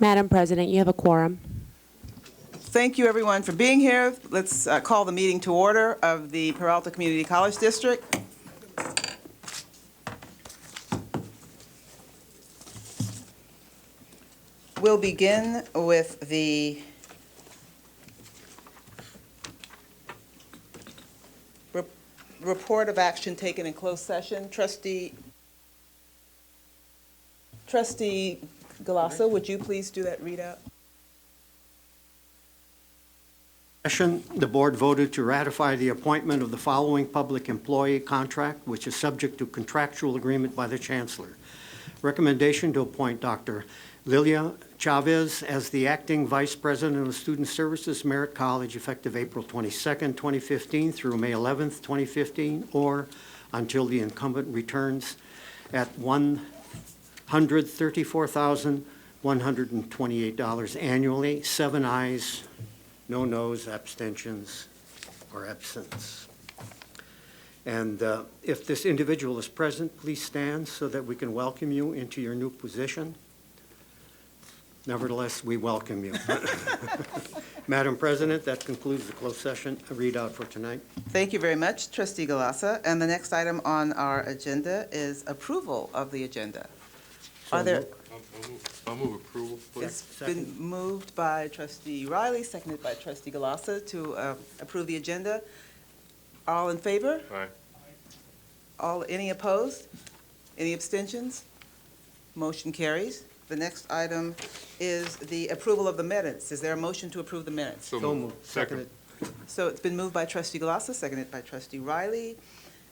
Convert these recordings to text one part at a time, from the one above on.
Madam President, you have a quorum. Thank you, everyone, for being here. Let's call the meeting to order of the Peralta Community College District. We'll begin with the report of action taken in closed session. Trustee Galassa, would you please do that readout? The board voted to ratify the appointment of the following public employee contract, which is subject to contractual agreement by the Chancellor. Recommendation to appoint Dr. Lilia Chavez as the acting Vice President of Student Services, Merritt College, effective April 22nd, 2015 through May 11th, 2015, or until the incumbent returns at $134,128 annually. 7 ayes. No noes, abstentions, or absence. And if this individual is present, please stand so that we can welcome you into your new position. Nevertheless, we welcome you. Madam President, that concludes the closed session readout for tonight. Thank you very much, Trustee Galassa. And the next item on our agenda is approval of the agenda. Are there? I'll move approval, please. It's been moved by Trustee Riley, seconded by Trustee Galassa to approve the agenda. All in favor? Aye. Any opposed? Any abstentions? Motion carries. The next item is the approval of the minutes. Is there a motion to approve the minutes? So moved. Seconded. So it's been moved by Trustee Galassa, seconded by Trustee Riley.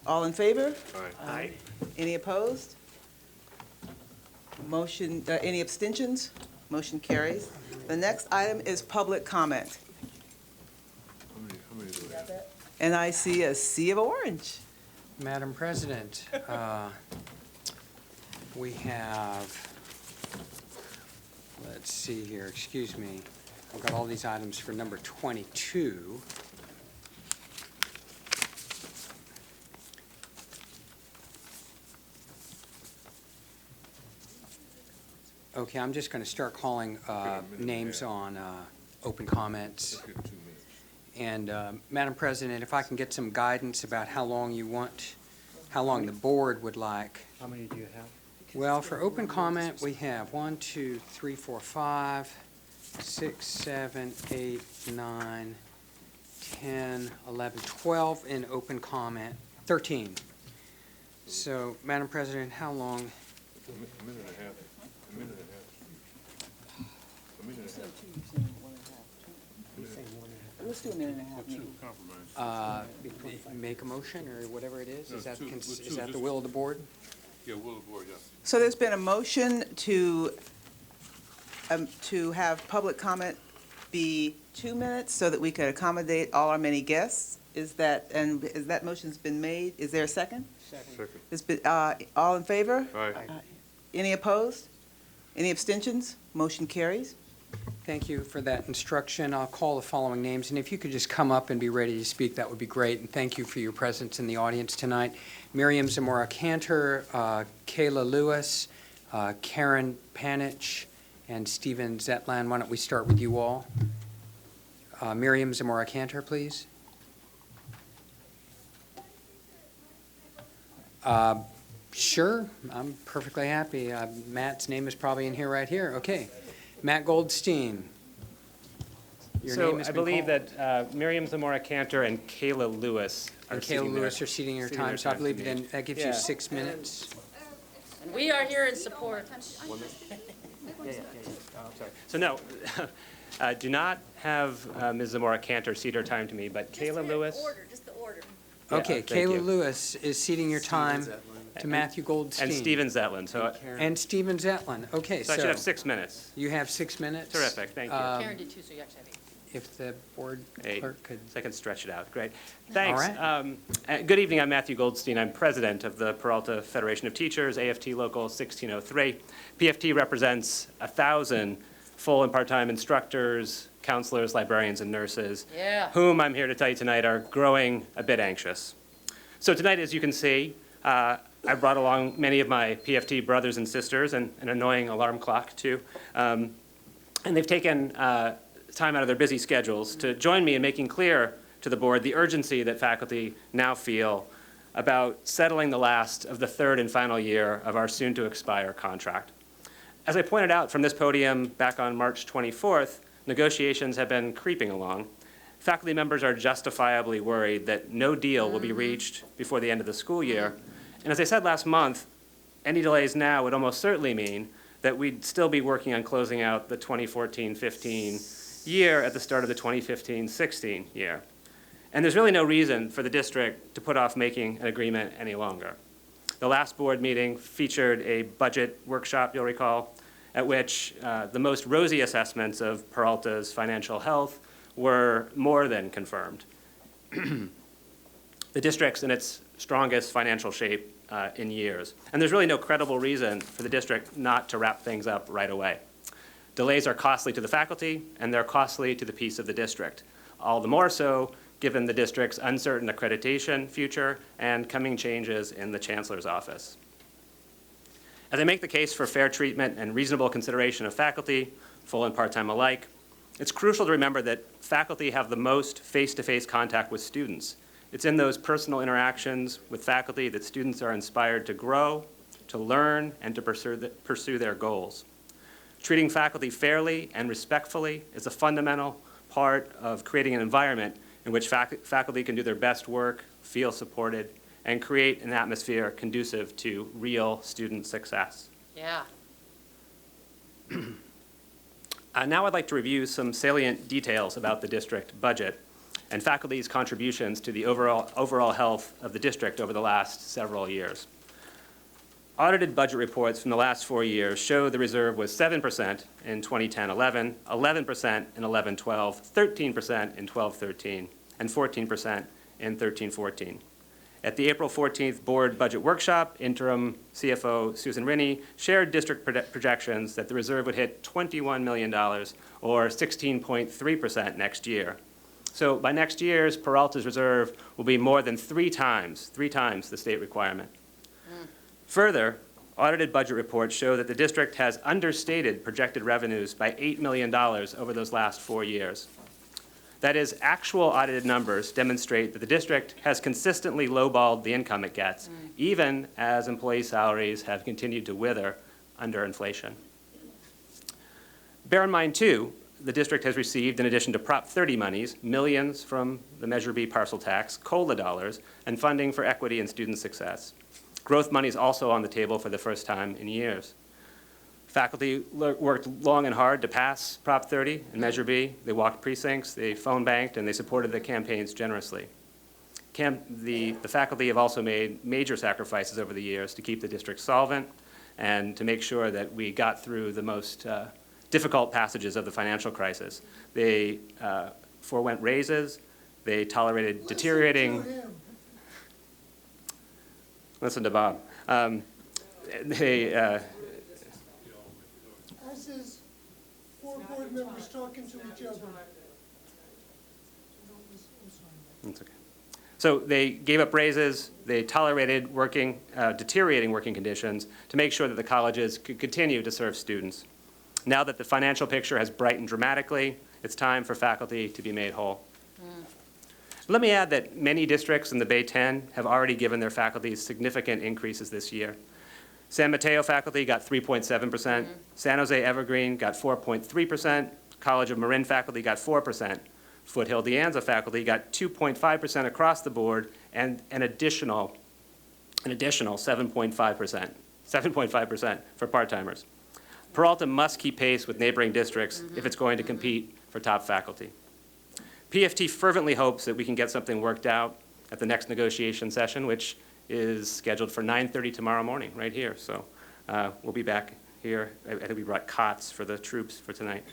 All in favor? Aye. Any opposed? Motion, any abstentions? Motion carries. The next item is public comment. How many do we have? And I see a sea of orange. Madam President, we have, let's see here, excuse me. I've got all these items for number 22. Okay, I'm just going to start calling names on open comments. Let's get 2 minutes. And Madam President, if I can get some guidance about how long you want, how long the board would like. How many do you have? Well, for open comment, we have 1, 2, 3, 4, 5, 6, 7, 8, 9, 10, 11, 12 in open comment, 13. So, Madam President, how long? A minute and a half. A minute and a half. A minute and a half. Let's do a minute and a half. Two compromise. Make a motion or whatever it is? No, Is that, two, is two, that the just- will of the board? Yeah, will of board, yeah. So there's been a motion to have public comment be 2 minutes so that we could accommodate all our many guests. Is that motion's been made? Is there a second? Second. It's been, all in favor? Aye. Any opposed? Any abstentions? Motion carries. Thank you for that instruction. I'll call the following names, and if you could just come up and be ready to speak, that would be great. And thank you for your presence in the audience tonight. Miriam Zamora-Cantor, Kayla Lewis, Karen Panich, and Stephen Zetland. Why don't we start with you all? Miriam Zamora-Cantor, please. Sure, I'm perfectly happy. Matt's name is probably in here right here. Okay. Matt Goldstein. Your name has I been believe called. that Miriam Zamora-Cantor and Kayla Lewis are And sitting Kayla there. Lewis are ceding your Ceding time, their so I time to believe me. then that gives you Yeah. 6 minutes. And we are here in support. So no, do not have Ms. Zamora-Cantor cede her time to me, but Kayla Lewis. Just the order. Yeah, Okay, thank you. Kayla Lewis is ceding your time to Matthew Goldstein. And Stephen Zetland. So And Stephen Zetland. Okay, I should have 6 minutes. you have 6 minutes. Terrific, thank you. Karen did too, so you actually have 8. If the board 8. clerk could. So I can stretch it out. Great. Thanks. right. Good evening. I'm Matthew Goldstein. I'm president of the Peralta Federation of Teachers, AFT Local 1603. PFT represents 1,000 full and part-time instructors, counselors, librarians, and nurses, whom I'm here to tell you tonight are growing a bit anxious. So tonight, as you can see, I brought along many of my PFT brothers and sisters and an annoying alarm clock, too. And they've taken time out of their busy schedules to join me in making clear to the board the urgency that faculty now feel about settling the last of the third and final year of our soon-to-expire contract. As I pointed out from this podium back on March 24th, negotiations have been creeping along. Faculty members are justifiably worried that no deal will be reached before the end of the school year. And as I said last month, any delays now would almost certainly mean that we'd still be working on closing out the 2014-15 year at the start of the 2015-16 year. And there's really no reason for the district to put off making an agreement any longer. The last board meeting featured a budget workshop, you'll recall, at which the most rosy assessments of Peralta's financial health were more than confirmed. The district's in its strongest financial shape in years. And there's really no credible reason for the district not to wrap things up right away. Delays are costly to the faculty, and they're costly to the peace of the district. All the more so given the district's uncertain accreditation future and coming changes in the chancellor's office. As I make the case for fair treatment and reasonable consideration of faculty, full and part-time alike, it's crucial to remember that faculty have the most face-to-face contact with students. It's in those personal interactions with faculty that students are inspired to grow, to learn, and to pursue their goals. Treating faculty fairly and respectfully is a fundamental part of creating an environment in which faculty can do their best work, feel supported, and create an atmosphere conducive to real student success. Yeah. Now I'd like to review some salient details about the district budget and faculty's contributions to the overall health of the district over the last several years. Audited budget reports from the last 4 years show the reserve was 7% in 2010-11, 11% in 11-12, 13% in 12-13, and 14% in 13-14. At the April 14th board budget workshop, interim CFO Susan Rinne shared district projections that the reserve would hit $21 million, or 16.3% next year. So by next year's, Peralta's reserve will be more than three times the state requirement. Further, audited budget reports show that the district has understated projected revenues by $8 million over those last 4 years. That is, actual audited numbers demonstrate that the district has consistently lowballed the income it gets, even as employee salaries have continued to wither under inflation. Bear in mind, too, the district has received, in addition to Prop 30 monies, millions from the Measure B parcel tax, COLA dollars, and funding for equity and student success. Growth money is also on the table for the first time in years. Faculty worked long and hard to pass Prop 30 and Measure B. They walked precincts, they phone banked, and they supported the campaigns generously. The faculty have also made major sacrifices over the years to keep the district solvent and to make sure that we got through the most difficult passages of the financial crisis. They forewent raises, they tolerated deteriorating. Listen to Bob. This is 4 board members talking to each other. That's okay. So they gave up raises, they tolerated deteriorating working conditions to make sure that the colleges could continue to serve students. Now that the financial picture has brightened dramatically, it's time for faculty to be made whole. Let me add that many districts in the Bay 10 have already given their faculty significant increases this year. San Mateo faculty got 3.7%, San Jose Evergreen got 4.3%, College of Marin faculty got 4%, Foothill De Anza faculty got 2.5% across the board, and an additional 7.5% for part-timers. Peralta must keep pace with neighboring districts if it's going to compete for top faculty. PFT fervently hopes that we can get something worked out at the next negotiation session, which is scheduled for 9:30 tomorrow morning, right here. So we'll be back here. I think we brought cots for the troops for tonight.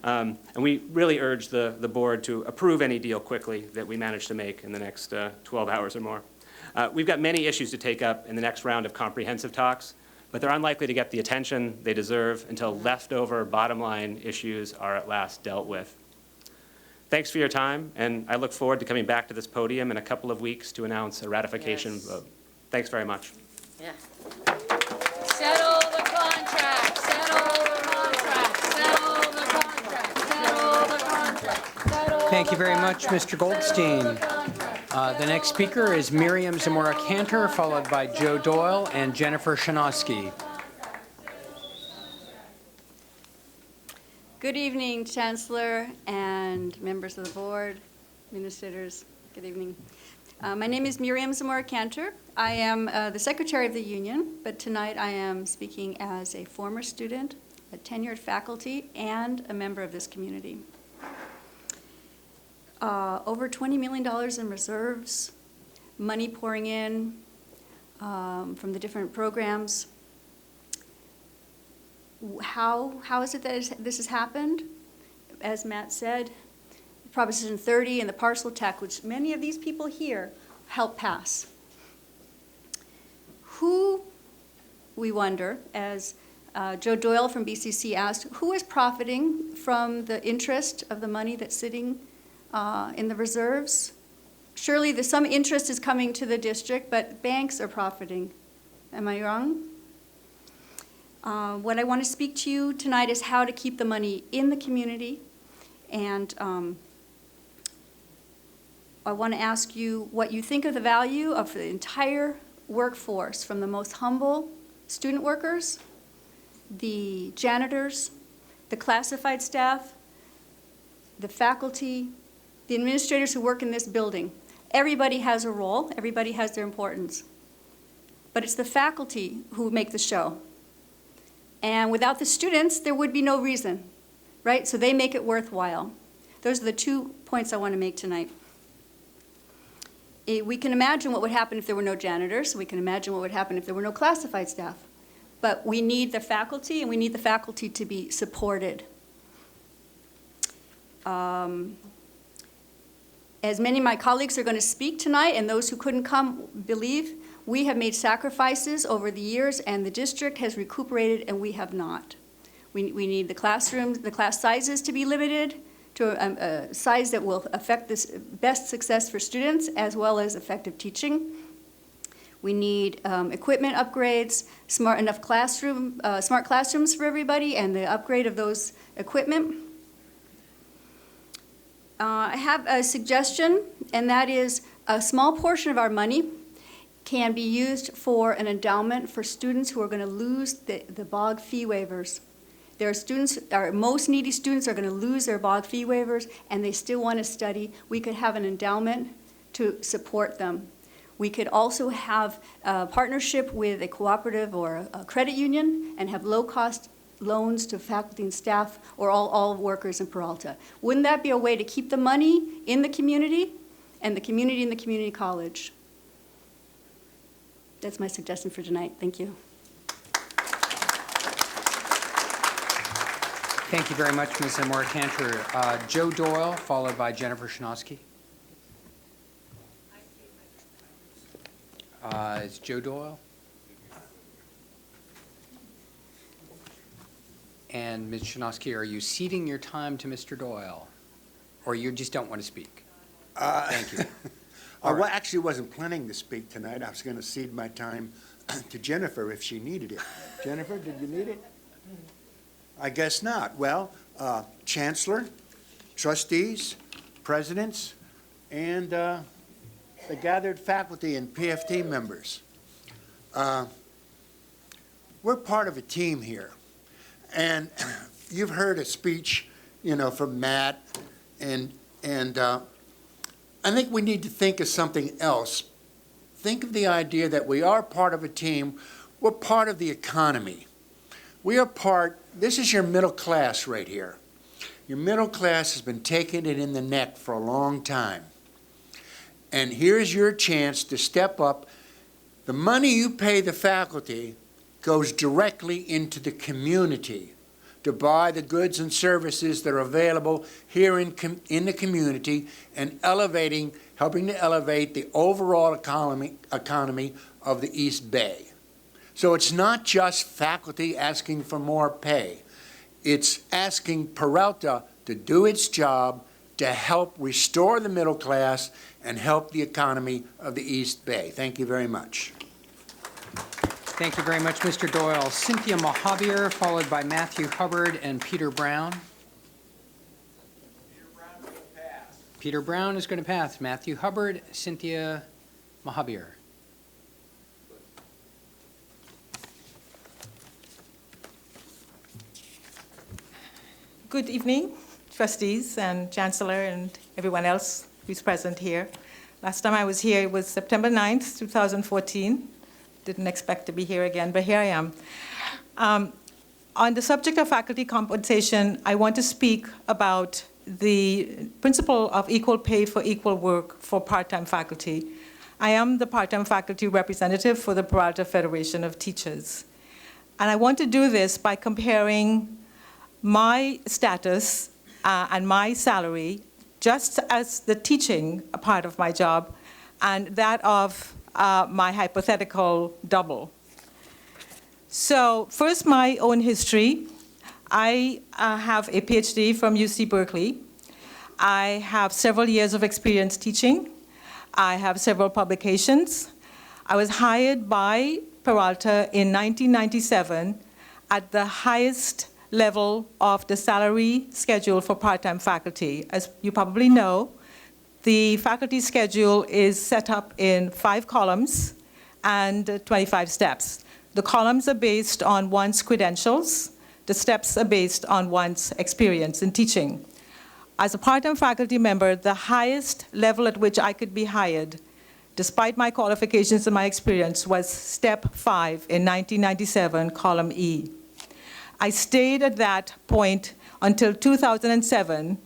And we really urge the board to approve any deal quickly that we manage to make in the next 12 hours or more. We've got many issues to take up in the next round of comprehensive talks, but they're unlikely to get the attention they deserve until leftover bottom line issues are at last dealt with. Thanks for your time, and I look forward to coming back to this podium in a couple of weeks to announce a ratification vote. Thanks very much. Yeah. Settle the contract, settle the contract, settle the contract. Thank you very much, Mr. Goldstein. The next speaker is Miriam Zamora-Cantor, followed by Joe Doyle and Jennifer Shanoski. Good evening, Chancellor and members of the board, administrators. Good evening. My name is Miriam Zamora-Cantor. I am the secretary of the union, but tonight I am speaking as a former student, a tenured faculty, and a member of this community. Over $20 million in reserves, money pouring in from the different programs. How is it that this has happened? As Matt said, Proposition 30 and the parcel tax, which many of these people here helped pass. Who, we wonder, as Joe Doyle from BCC asked, who is profiting from the interest of the money that's sitting in the reserves? Surely some interest is coming to the district, but banks are profiting. Am I wrong? What I want to speak to you tonight is how to keep the money in the community, and I want to ask you what you think of the value of the entire workforce, from the most humble student workers, the janitors, the classified staff, the faculty, the administrators who work in this building. Everybody has a role, everybody has their importance. But it's the faculty who make the show. And without the students, there would be no reason, right? So they make it worthwhile. Those are the 2 points I want to make tonight. We can imagine what would happen if there were no janitors. We can imagine what would happen if there were no classified staff. But we need the faculty, and we need the faculty to be supported. As many of my colleagues are going to speak tonight, and those who couldn't come believe, we have made sacrifices over the years, and the district has recuperated, and we have not. We need the classrooms, the class sizes to be limited to a size that will affect this best success for students as well as effective teaching. We need equipment upgrades, smart classrooms for everybody, and the upgrade of those equipment. I have a suggestion, and that is a small portion of our money can be used for an endowment for students who are going to lose the BOG fee waivers. There are students, our most needy students are going to lose their BOG fee waivers, and they still want to study. We could have an endowment to support them. We could also have a partnership with a cooperative or a credit union and have low-cost loans to faculty and staff or all workers in Peralta. Wouldn't that be a way to keep the money in the community and the community in the community college? That's my suggestion for tonight. Thank you. Thank you very much, Ms. Zamora-Cantor. Joe Doyle, followed by Jennifer Shanoski. Is Joe Doyle? And Ms. Shanoski, are you ceding your time to Mr. Doyle? Or you just don't want to speak? Thank you. I actually wasn't planning to speak tonight. I was going to cede my time to Jennifer if she needed it. Jennifer, did you need it? I guess not. Well, Chancellor, trustees, presidents, and the gathered faculty and PFT members. We're part of a team here. And you've heard a speech, from Matt, and I think we need to think of something else. Think of the idea that we are part of a team. We're part of the economy. We are part, this is your middle class right here. Your middle class has been taking it in the neck for a long time. And here's your chance to step up. The money you pay the faculty goes directly into the community to buy the goods and services that are available here in the community and helping to elevate the overall economy of the East Bay. So it's not just faculty asking for more pay. It's asking Peralta to do its job to help restore the middle class and help the economy of the East Bay. Thank you very much. Thank you very much, Mr. Doyle. Cynthia Mojavier, followed by Matthew Hubbard and Peter Brown. Peter Brown will pass. Peter Brown is going to pass. Matthew Hubbard, Cynthia Mahabir. Good evening, trustees and chancellor and everyone else who's present here. Last time I was here, it was September 9th, 2014. Didn't expect to be here again, but here I am. On the subject of faculty compensation, I want to speak about the principle of equal pay for equal work for part-time faculty. I am the part-time faculty representative for the Peralta Federation of Teachers. And I want to do this by comparing my status and my salary, just as the teaching part of my job, and that of my hypothetical double. So first, my own history. I have a PhD from UC Berkeley. I have several years of experience teaching. I have several publications. I was hired by Peralta in 1997 at the highest level of the salary schedule for part-time faculty. As you probably know, the faculty schedule is set up in 5 columns and 25 steps. The columns are based on one's credentials. The steps are based on one's experience in teaching. As a part-time faculty member, the highest level at which I could be hired, despite my qualifications and my experience, was step 5 in 1997, column E. I stayed at that point until 2007.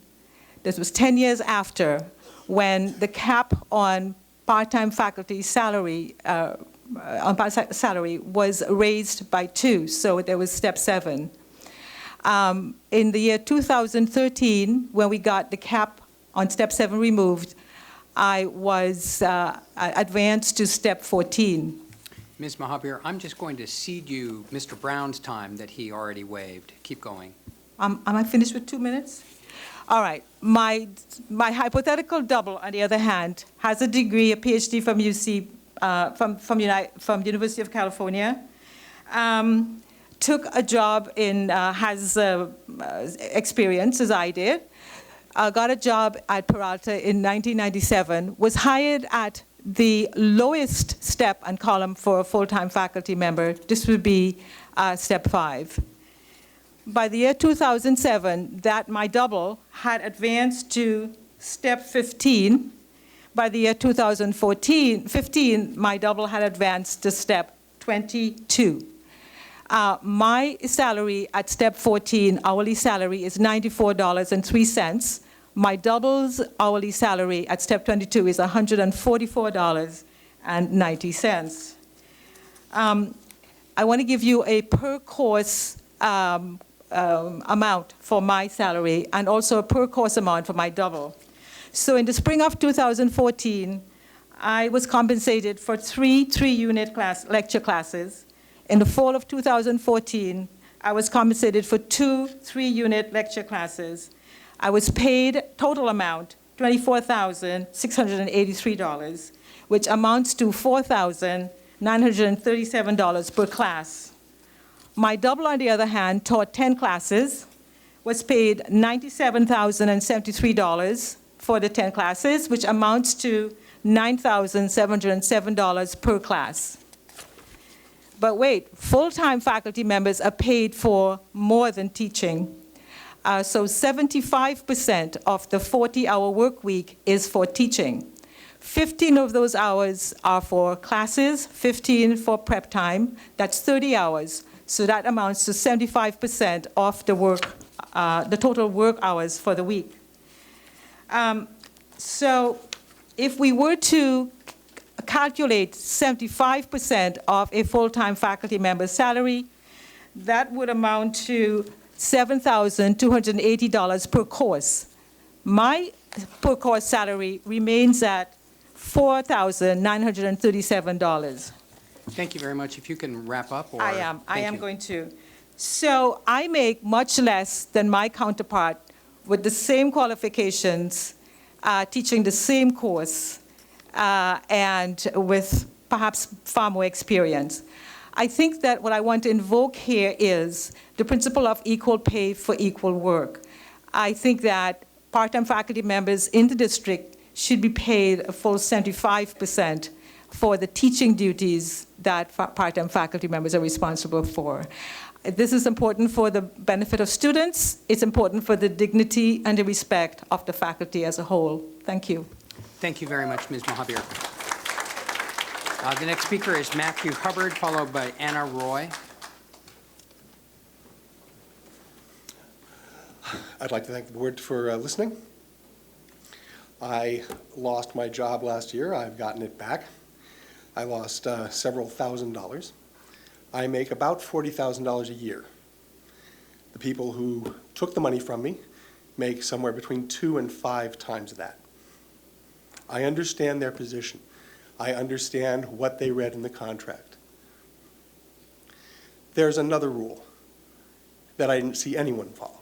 This was 10 years after, when the cap on part-time faculty salary was raised by 2, so there was step 7. In the year 2013, when we got the cap on step 7 removed, I was advanced to step 14. Ms. Mahabir, I'm just going to cede you Mr. Brown's time that he already waived. Keep going. Am I finished with 2 minutes? All right. My hypothetical double, on the other hand, has a degree, a PhD from UC, from the University of California. Took a job in, has experience, as I did. Got a job at Peralta in 1997. Was hired at the lowest step and column for a full-time faculty member. This would be step 5. By the year 2007, my double had advanced to step 15. By the year 2015, my double had advanced to step 22. My salary at step 14, hourly salary, is $94.03. My double's hourly salary at step 22 is $144.90. I want to give you a per course amount for my salary and also a per course amount for my double. So in the spring of 2014, I was compensated for 3 3-unit lecture classes. In the fall of 2014, I was compensated for 2 3-unit lecture classes. I was paid total amount $24,683, which amounts to $4,937 per class. My double, on the other hand, taught 10 classes, was paid $97,073 for the 10 classes, which amounts to $9,707 per class. But wait, full-time faculty members are paid for more than teaching. So 75% of the 40-hour work week is for teaching. 15 of those hours are for classes, 15 for prep time. That's 30 hours. So that amounts to 75% of the work, the total work hours for the week. So if we were to calculate 75% of a full-time faculty member's salary, that would amount to $7,280 per course. My per course salary remains at $4,937. Thank you very much. If you can wrap up, or I am Thank you. going to. So I make much less than my counterpart with the same qualifications, teaching the same course, and with perhaps far more experience. I think that what I want to invoke here is the principle of equal pay for equal work. I think that part-time faculty members in the district should be paid a full 75% for the teaching duties that part-time faculty members are responsible for. This is important for the benefit of students. It's important for the dignity and the respect of the faculty as a whole. Thank you. Thank you very much, Ms. Mohabir. The next speaker is Matthew Hubbard, followed by Anna Roy. I'd like to thank the board for listening. I lost my job last year. I've gotten it back. I lost several $1,000s. I make about $40,000 a year. The people who took the money from me make somewhere between 2 and 5 times that. I understand their position. I understand what they read in the contract. There's another rule that I didn't see anyone follow,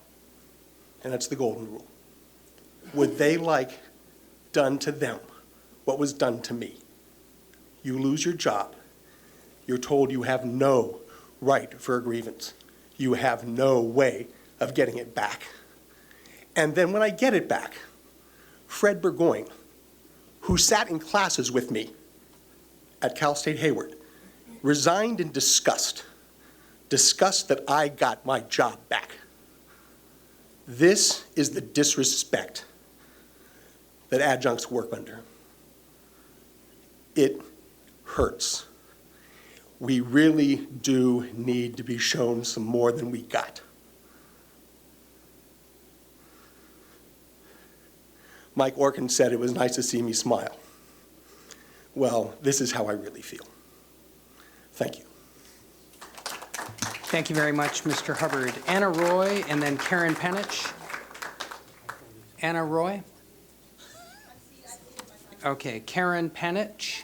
and that's the golden rule. Would they like done to them what was done to me? You lose your job. You're told you have no right for a grievance. You have no way of getting it back. And then when I get it back, Fred Burgoyne, who sat in classes with me at Cal State Hayward, resigned in disgust that I got my job back. This is the disrespect that adjuncts work under. It hurts. We really do need to be shown some more than we got. Mike Orkin said it was nice to see me smile. Well, this is how I really feel. Thank you. Thank you very much, Mr. Hubbard. Anna Roy, and then Karen Penich. Anna Roy? Okay, Karen Penich.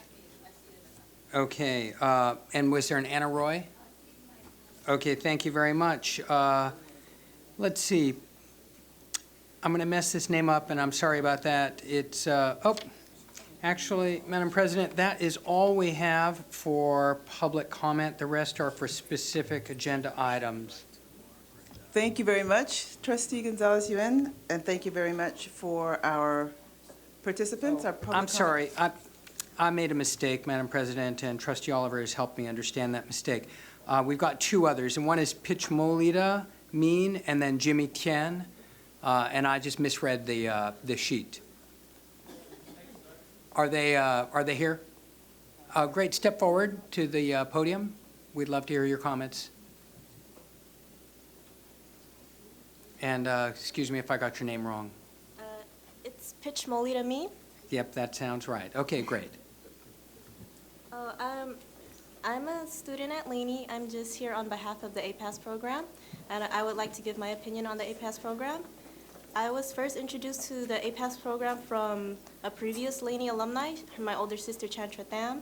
Okay, and was there an Anna Roy? Okay, thank you very much. Let's see. I'm going to mess this name up, and I'm sorry about that. It's, actually, Madam President, that is all we have for public comment. The rest are for specific agenda items. Thank you very much, Trustee Gonzalez-Yuen, and thank you very much for our participants, our public I'm comment. sorry. I made a mistake, Madam President, and Trustee Oliver has helped me understand that mistake. We've got 2 others, and one is Pichmolita Mean, and then Jimmy Tien, and I just misread the sheet. Are they here? Great. Step forward to the podium. We'd love to hear your comments. And excuse me if I got your name wrong. It's Pichmolita Me. Yep, that sounds right. Okay, great. I'm a student at Laney. I'm just here on behalf of the APAS program, and I would like to give my opinion on the APAS program. I was first introduced to the APAS program from a previous Laney alumni, my older sister Chantra Tham.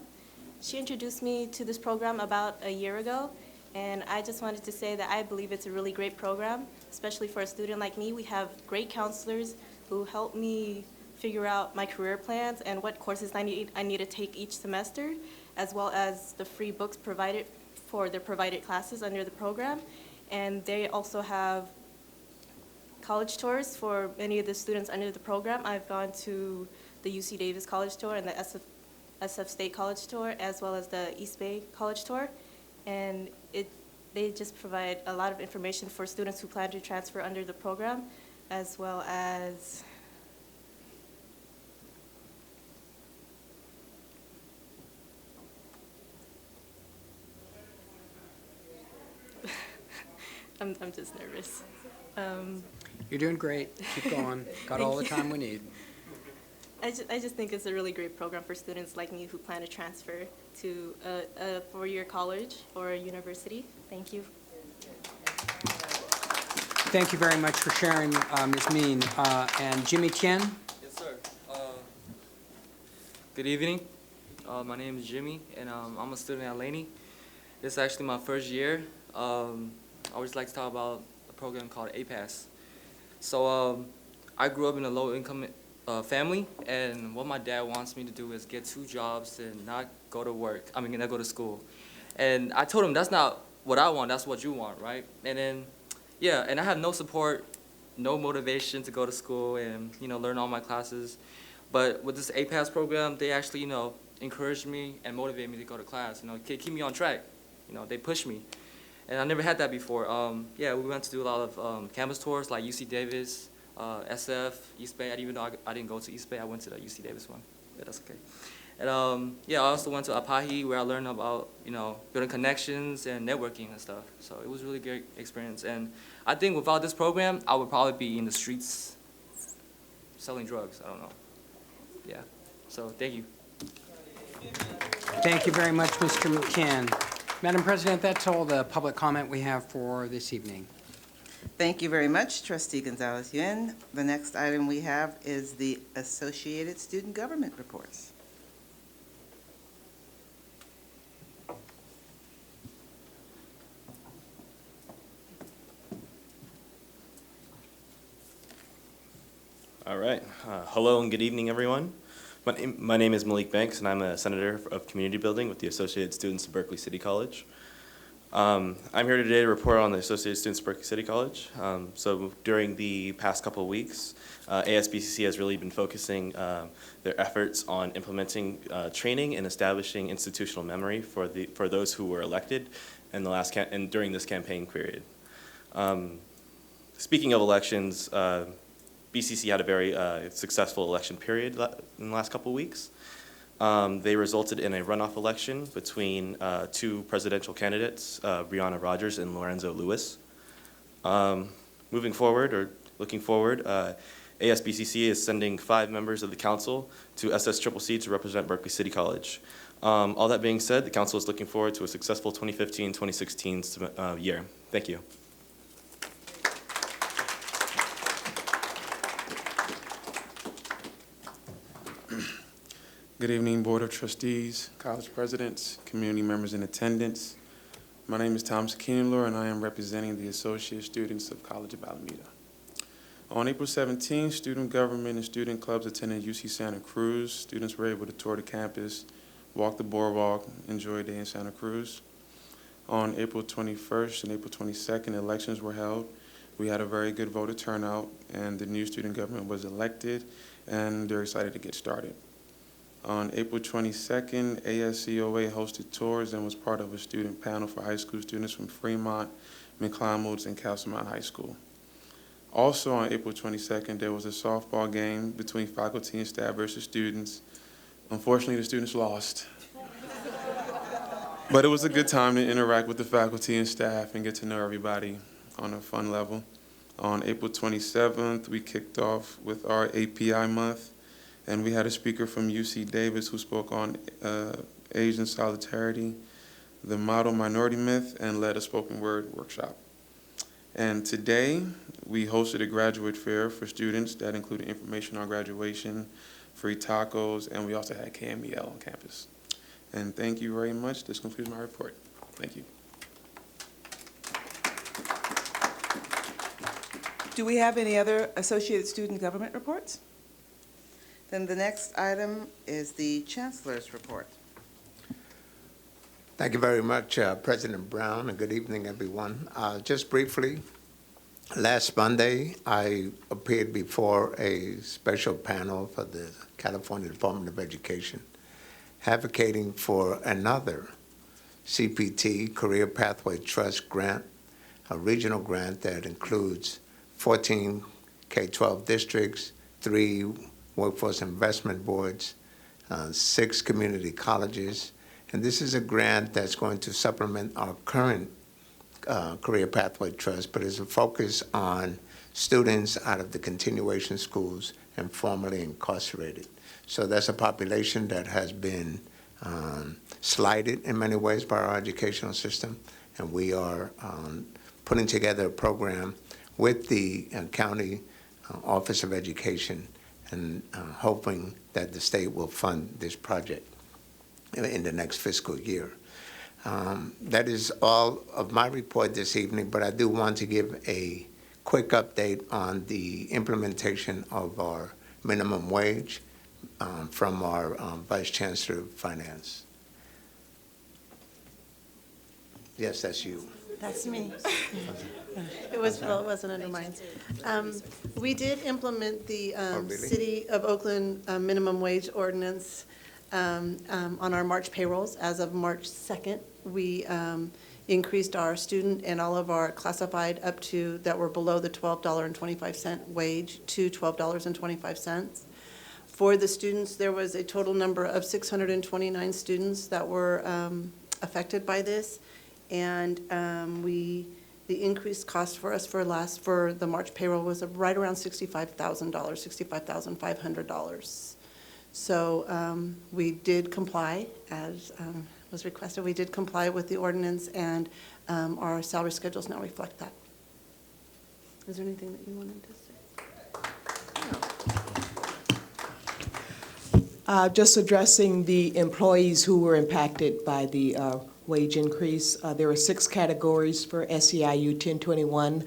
She introduced me to this program about a year ago, and I just wanted to say that I believe it's a really great program, especially for a student like me. We have great counselors who help me figure out my career plans and what courses I need to take each semester, as well as the free books provided for the provided classes under the program. And they also have college tours for many of the students under the program. I've gone to the UC Davis College Tour and the SF State College Tour, as well as the East Bay College Tour. And they just provide a lot of information for students who plan to transfer under the program, as well as I'm just nervous. You're doing great. Keep going. Got all the time we need. I just think it's a really great program for students like me who plan to transfer to a four-year college or a university. Thank you. Thank you very much for sharing, Ms. Mean. And Jimmy Tien? Yes, sir. Good evening. My name is Jimmy, and I'm a student at Laney. This is actually my first year. I always like to talk about a program called APAS. So I grew up in a low-income family, and what my dad wants me to do is get 2 jobs and not go to work. I mean, not go to school. And I told him that's not what I want. That's what you want, right? And then, yeah, and I have no support, no motivation to go to school and, learn all my classes. But with this APAS program, they actually, encouraged me and motivated me to go to class. Keep me on track. They pushed me. And I never had that before. We went to do a lot of campus tours like UC Davis, SF, East Bay. Even though I didn't go to East Bay, I went to the UC Davis one. Yeah, that's okay. And I also went to Apahi where I learned about, building connections and networking and stuff. So it was a really great experience. And I think without this program, I would probably be in the streets selling drugs. I don't know. Yeah. So thank you. Thank you very much, Mr. McCann. Madam President, that's all the public comment we have for this evening. Thank you very much, Trustee Gonzalez-Yuen. The next item we have is the Associated Student Government Reports. All right. Hello and good evening, everyone. My name is Malik Banks, and I'm a Senator of Community Building with the Associated Students of Berkeley City College. I'm here today to report on the Associated Students of Berkeley City College. So during the past couple of weeks, ASBCC has really been focusing their efforts on implementing training and establishing institutional memory for those who were elected in the last and during this campaign period. Speaking of elections, BCC had a very successful election period in the last couple of weeks. They resulted in a runoff election between two presidential candidates, Brianna Rogers and Lorenzo Lewis. Looking forward, ASBCC is sending 5 members of the council to SSCCC to represent Berkeley City College. All that being said, the council is looking forward to a successful 2015-2016 year. Thank you. Good evening, Board of Trustees, college presidents, community members in attendance. My name is Thomas Keenelor, and I am representing the Associate Students of College of Alameda. On April 17th, student government and student clubs attended UC Santa Cruz. Students were able to tour the campus, walk the boardwalk, enjoy a day in Santa Cruz. On April 21st and April 22nd, elections were held. We had a very good voter turnout, and the new student government was elected, and they're excited to get started. On April 22nd, ASCOA hosted tours and was part of a student panel for high school students from Fremont, McClymouds, and Castlemont High School. Also on April 22nd, there was a softball game between faculty and staff versus students. Unfortunately, the students lost. But it was a good time to interact with the faculty and staff and get to know everybody on a fun level. On April 27th, we kicked off with our API month. And we had a speaker from UC Davis who spoke on Asian solidarity, the model minority myth, and led a spoken word workshop. And today, we hosted a graduate fair for students that included information on graduation, free tacos, and we also had KMEL on campus. And thank you very much. This concludes my report. Thank you. Do we have any other Associated Student Government reports? Then the next item is the Chancellor's report. Thank you very much, President Brown, and good evening, everyone. Just briefly, last Monday, I appeared before a special panel for the California Department of Education, advocating for another CPT, Career Pathway Trust grant, a regional grant that includes 14 K-12 districts, 3 workforce investment boards, 6 community colleges, and this is a grant that's going to supplement our current Career Pathway Trust, but is a focus on students out of the continuation schools and formerly incarcerated. So that's a population that has been slighted in many ways by our educational system, and we are putting together a program with the County Office of Education and hoping that the state will fund this project in the next fiscal year. That is all of my report this evening, but I do want to give a quick update on the implementation of our minimum wage from our Vice Chancellor of Finance. Yes, that's you. That's me. It was, well, it wasn't under mine. We did implement the really? City of Oakland minimum wage ordinance on our March payrolls. As of March 2nd, we increased our student and all of our classified up to, that were below the $12.25 wage to $12.25. For the students, there was a total number of 629 students that were affected by this. And the increased cost for us for the March payroll was right around $65,000, $65,500. So we did comply, as was requested. We did comply with the ordinance, and our salary schedules now reflect that. Is there anything that you wanted to say? Just addressing the employees who were impacted by the wage increase. There were 6 categories for SEIU 1021.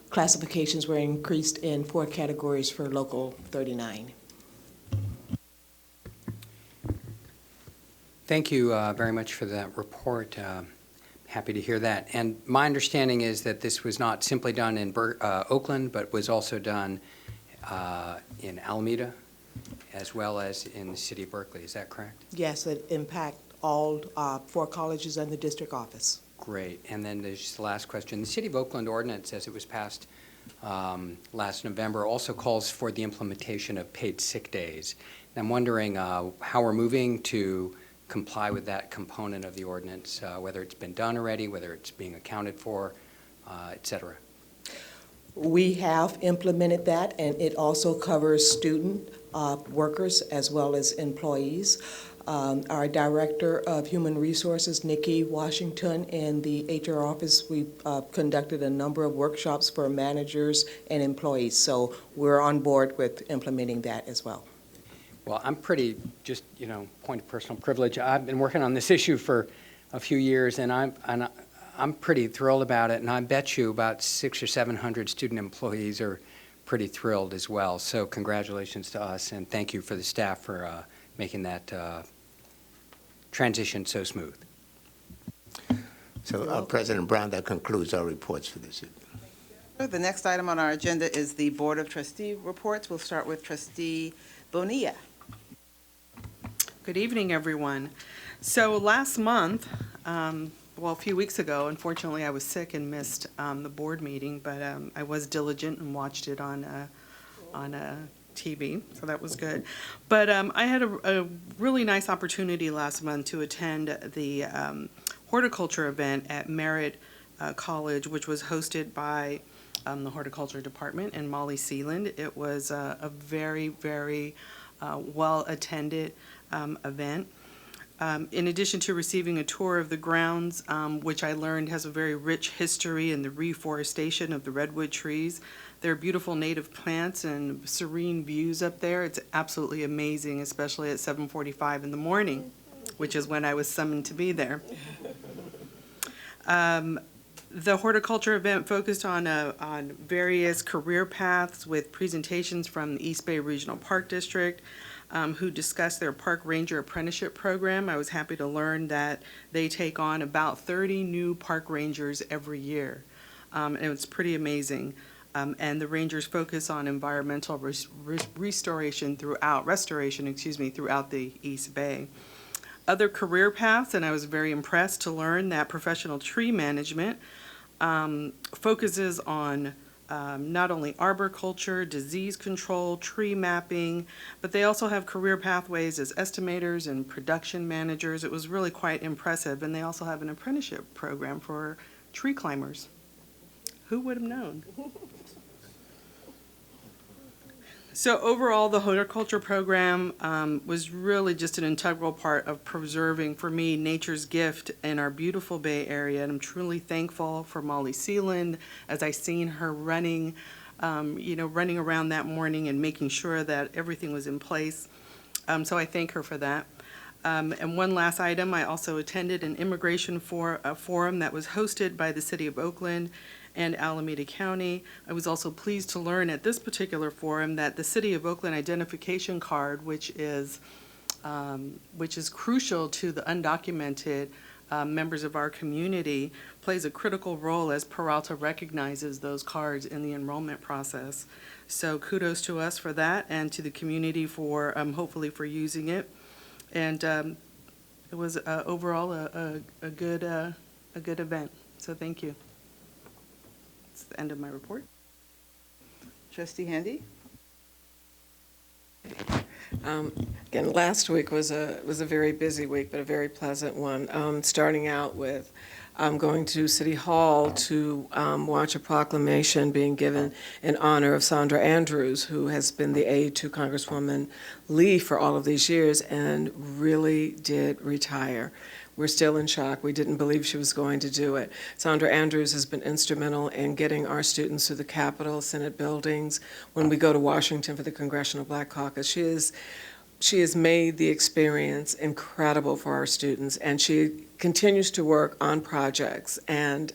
Classifications were increased in 4 categories for Local 39. Thank you very much for that report. Happy to hear that. And my understanding is that this was not simply done in Oakland, but was also done in Alameda, as well as in the city of Berkeley. Is that correct? Yes, it impacts all 4 colleges and the district office. Great. And then there's just the last question. The City of Oakland ordinance, as it was passed last November, also calls for the implementation of paid sick days. And I'm wondering how we're moving to comply with that component of the ordinance, whether it's been done already, whether it's being accounted for, et cetera. We have implemented that, and it also covers student workers as well as employees. Our Director of Human Resources, Nikki Washington, and the HR office, we conducted a number of workshops for managers and employees. So we're on board with implementing that as well. Well, I'm pretty, just, point of personal privilege. I've been working on this issue for a few years, and I'm pretty thrilled about it, and I bet you about 600 or 700 student employees are pretty thrilled as well. So congratulations to us, and thank you for the staff for making that transition so smooth. So, President Brown, that concludes our reports for this evening. The next item on our agenda is the Board of Trustee reports. We'll start with Trustee Bonilla. Good evening, everyone. So last month, well, a few weeks ago, unfortunately, I was sick and missed the board meeting, but I was diligent and watched it on TV, so that was good. But I had a really nice opportunity last month to attend the horticulture event at Merritt College, which was hosted by the horticulture department and Molly Sealand. It was a very, very well-attended event. In addition to receiving a tour of the grounds, which I learned has a very rich history in the reforestation of the redwood trees. There are beautiful native plants and serene views up there. It's absolutely amazing, especially at 7:45 in the morning, which is when I was summoned to be there. The horticulture event focused on various career paths with presentations from the East Bay Regional Park District, who discussed their park ranger apprenticeship program. I was happy to learn that they take on about 30 new park rangers every year. And it's pretty amazing. And the rangers focus on environmental restoration throughout the East Bay. Other career paths, and I was very impressed to learn that professional tree management focuses on not only arboriculture, disease control, tree mapping, but they also have career pathways as estimators and production managers. It was really quite impressive, and they also have an apprenticeship program for tree climbers. Who would have known? So overall, the horticulture program was really just an integral part of preserving, for me, nature's gift in our beautiful Bay Area. And I'm truly thankful for Molly Sealand as I seen her running around that morning and making sure that everything was in place. So I thank her for that. And one last item, I also attended an immigration forum that was hosted by the City of Oakland and Alameda County. I was also pleased to learn at this particular forum that the City of Oakland identification card, which is crucial to the undocumented members of our community plays a critical role as Peralta recognizes those cards in the enrollment process. So kudos to us for that and to the community for hopefully for using it. And it was overall a good event. So thank you. That's the end of my report. Trustee Handy? Again, last week was a very busy week, but a very pleasant one. Starting out with going to City Hall to watch a proclamation being given in honor of Sandra Andrews, who has been the aide to Congresswoman Lee for all of these years and really did retire. We're still in shock. We didn't believe she was going to do it. Sandra Andrews has been instrumental in getting our students to the Capitol, Senate buildings. When we go to Washington for the Congressional Black Caucus, she has made the experience incredible for our students, and she continues to work on projects, and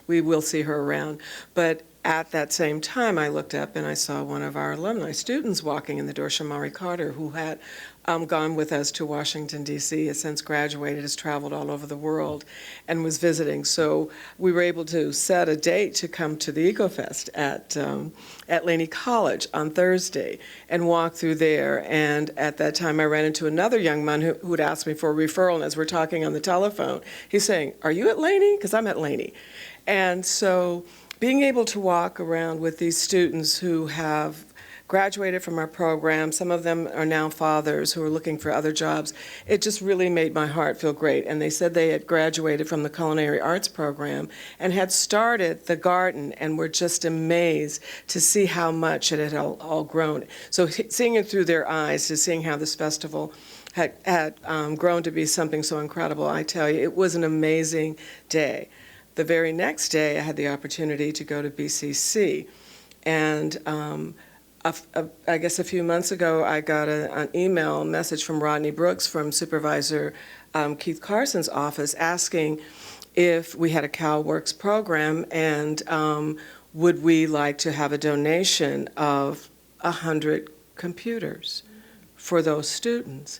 we will see her around. But at that same time, I looked up and I saw one of our alumni students walking in the door, Shamari Carter, who had gone with us to Washington, D.C., has since graduated, has traveled all over the world, and was visiting. So we were able to set a date to come to the EcoFest at Laney College on Thursday and walk through there. And at that time, I ran into another young man who had asked me for a referral, and as we're talking on the telephone, he's saying, "Are you at Laney?" Because I'm at Laney. And so being able to walk around with these students who have graduated from our program, some of them are now fathers who are looking for other jobs, it just really made my heart feel great. And they said they had graduated from the culinary arts program and had started the garden and were just amazed to see how much it had all grown. So seeing it through their eyes, to seeing how this festival had grown to be something so incredible, I tell you, it was an amazing day. The very next day, I had the opportunity to go to BCC, and I guess a few months ago, I got an email message from Rodney Brooks from Supervisor Keith Carson's office asking if we had a CalWorks program and would we like to have a donation of 100 computers for those students.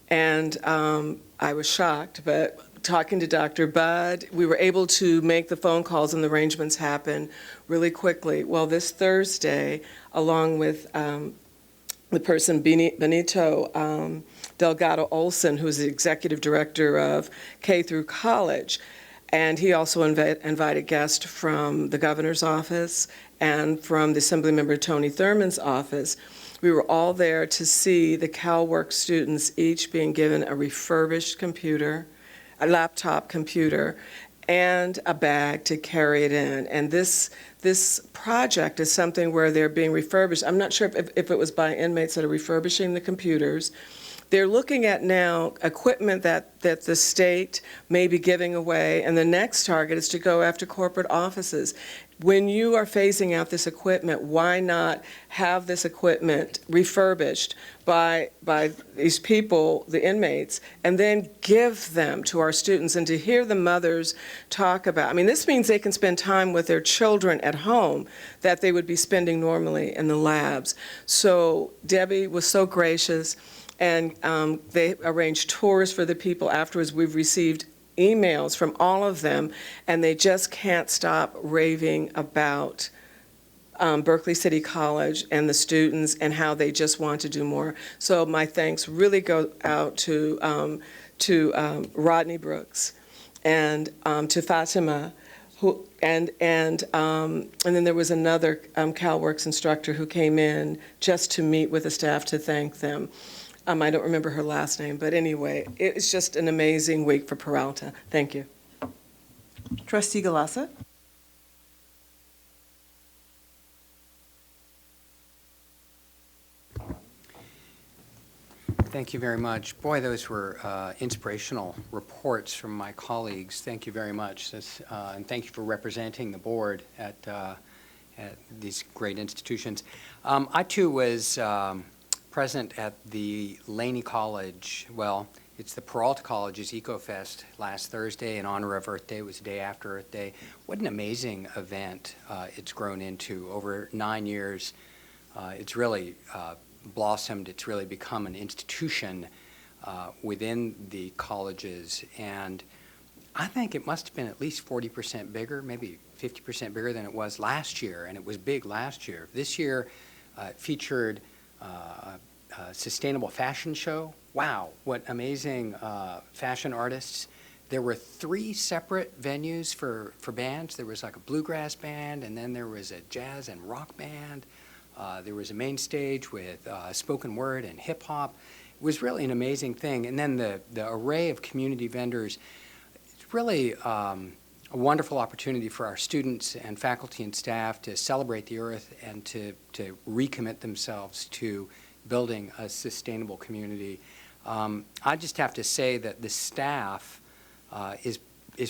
And I was shocked, but talking to Dr. Budd, we were able to make the phone calls and the arrangements happen really quickly. Well, this Thursday, along with the person Benito Delgado Olson, who's the executive director of K through College, and he also invited guests from the governor's office and from the Assemblymember Tony Thurman's office. We were all there to see the CalWorks students each being given a refurbished computer, a laptop computer, and a bag to carry it in. And this project is something where they're being refurbished. I'm not sure if it was by inmates that are refurbishing the computers. They're looking at now equipment that the state may be giving away, and the next target is to go after corporate offices. When you are phasing out this equipment, why not have this equipment refurbished by these people, the inmates, and then give them to our students? And to hear the mothers talk about, I mean, this means they can spend time with their children at home that they would be spending normally in the labs. So Debbie was so gracious, and they arranged tours for the people afterwards. We've received emails from all of them, and they just can't stop raving about Berkeley City College and the students and how they just want to do more. So my thanks really go out to Rodney Brooks and to Fatima, and then there was another CalWorks instructor who came in just to meet with the staff to thank them. I don't remember her last name, but anyway, it's just an amazing week for Peralta. Thank you. Trustee Galassa? Thank you very much. Boy, those were inspirational reports from my colleagues. Thank you very much. And thank you for representing the board at these great institutions. I, too, was present at the Laney College, well, it's the Peralta College's EcoFest last Thursday in honor of Earth Day. It was the day after Earth Day. What an amazing event it's grown into. Over 9 years, it's really blossomed. It's really become an institution within the colleges. And I think it must have been at least 40% bigger, maybe 50% bigger than it was last year, and it was big last year. This year it featured a sustainable fashion show. Wow, what amazing fashion artists. There were 3 separate venues for bands. There was like a bluegrass band, and then there was a jazz and rock band. There was a main stage with spoken word and hip hop. It was really an amazing thing. And then the array of community vendors, it's really a wonderful opportunity for our students and faculty and staff to celebrate the earth and to recommit themselves to building a sustainable community. I just have to say that the staff is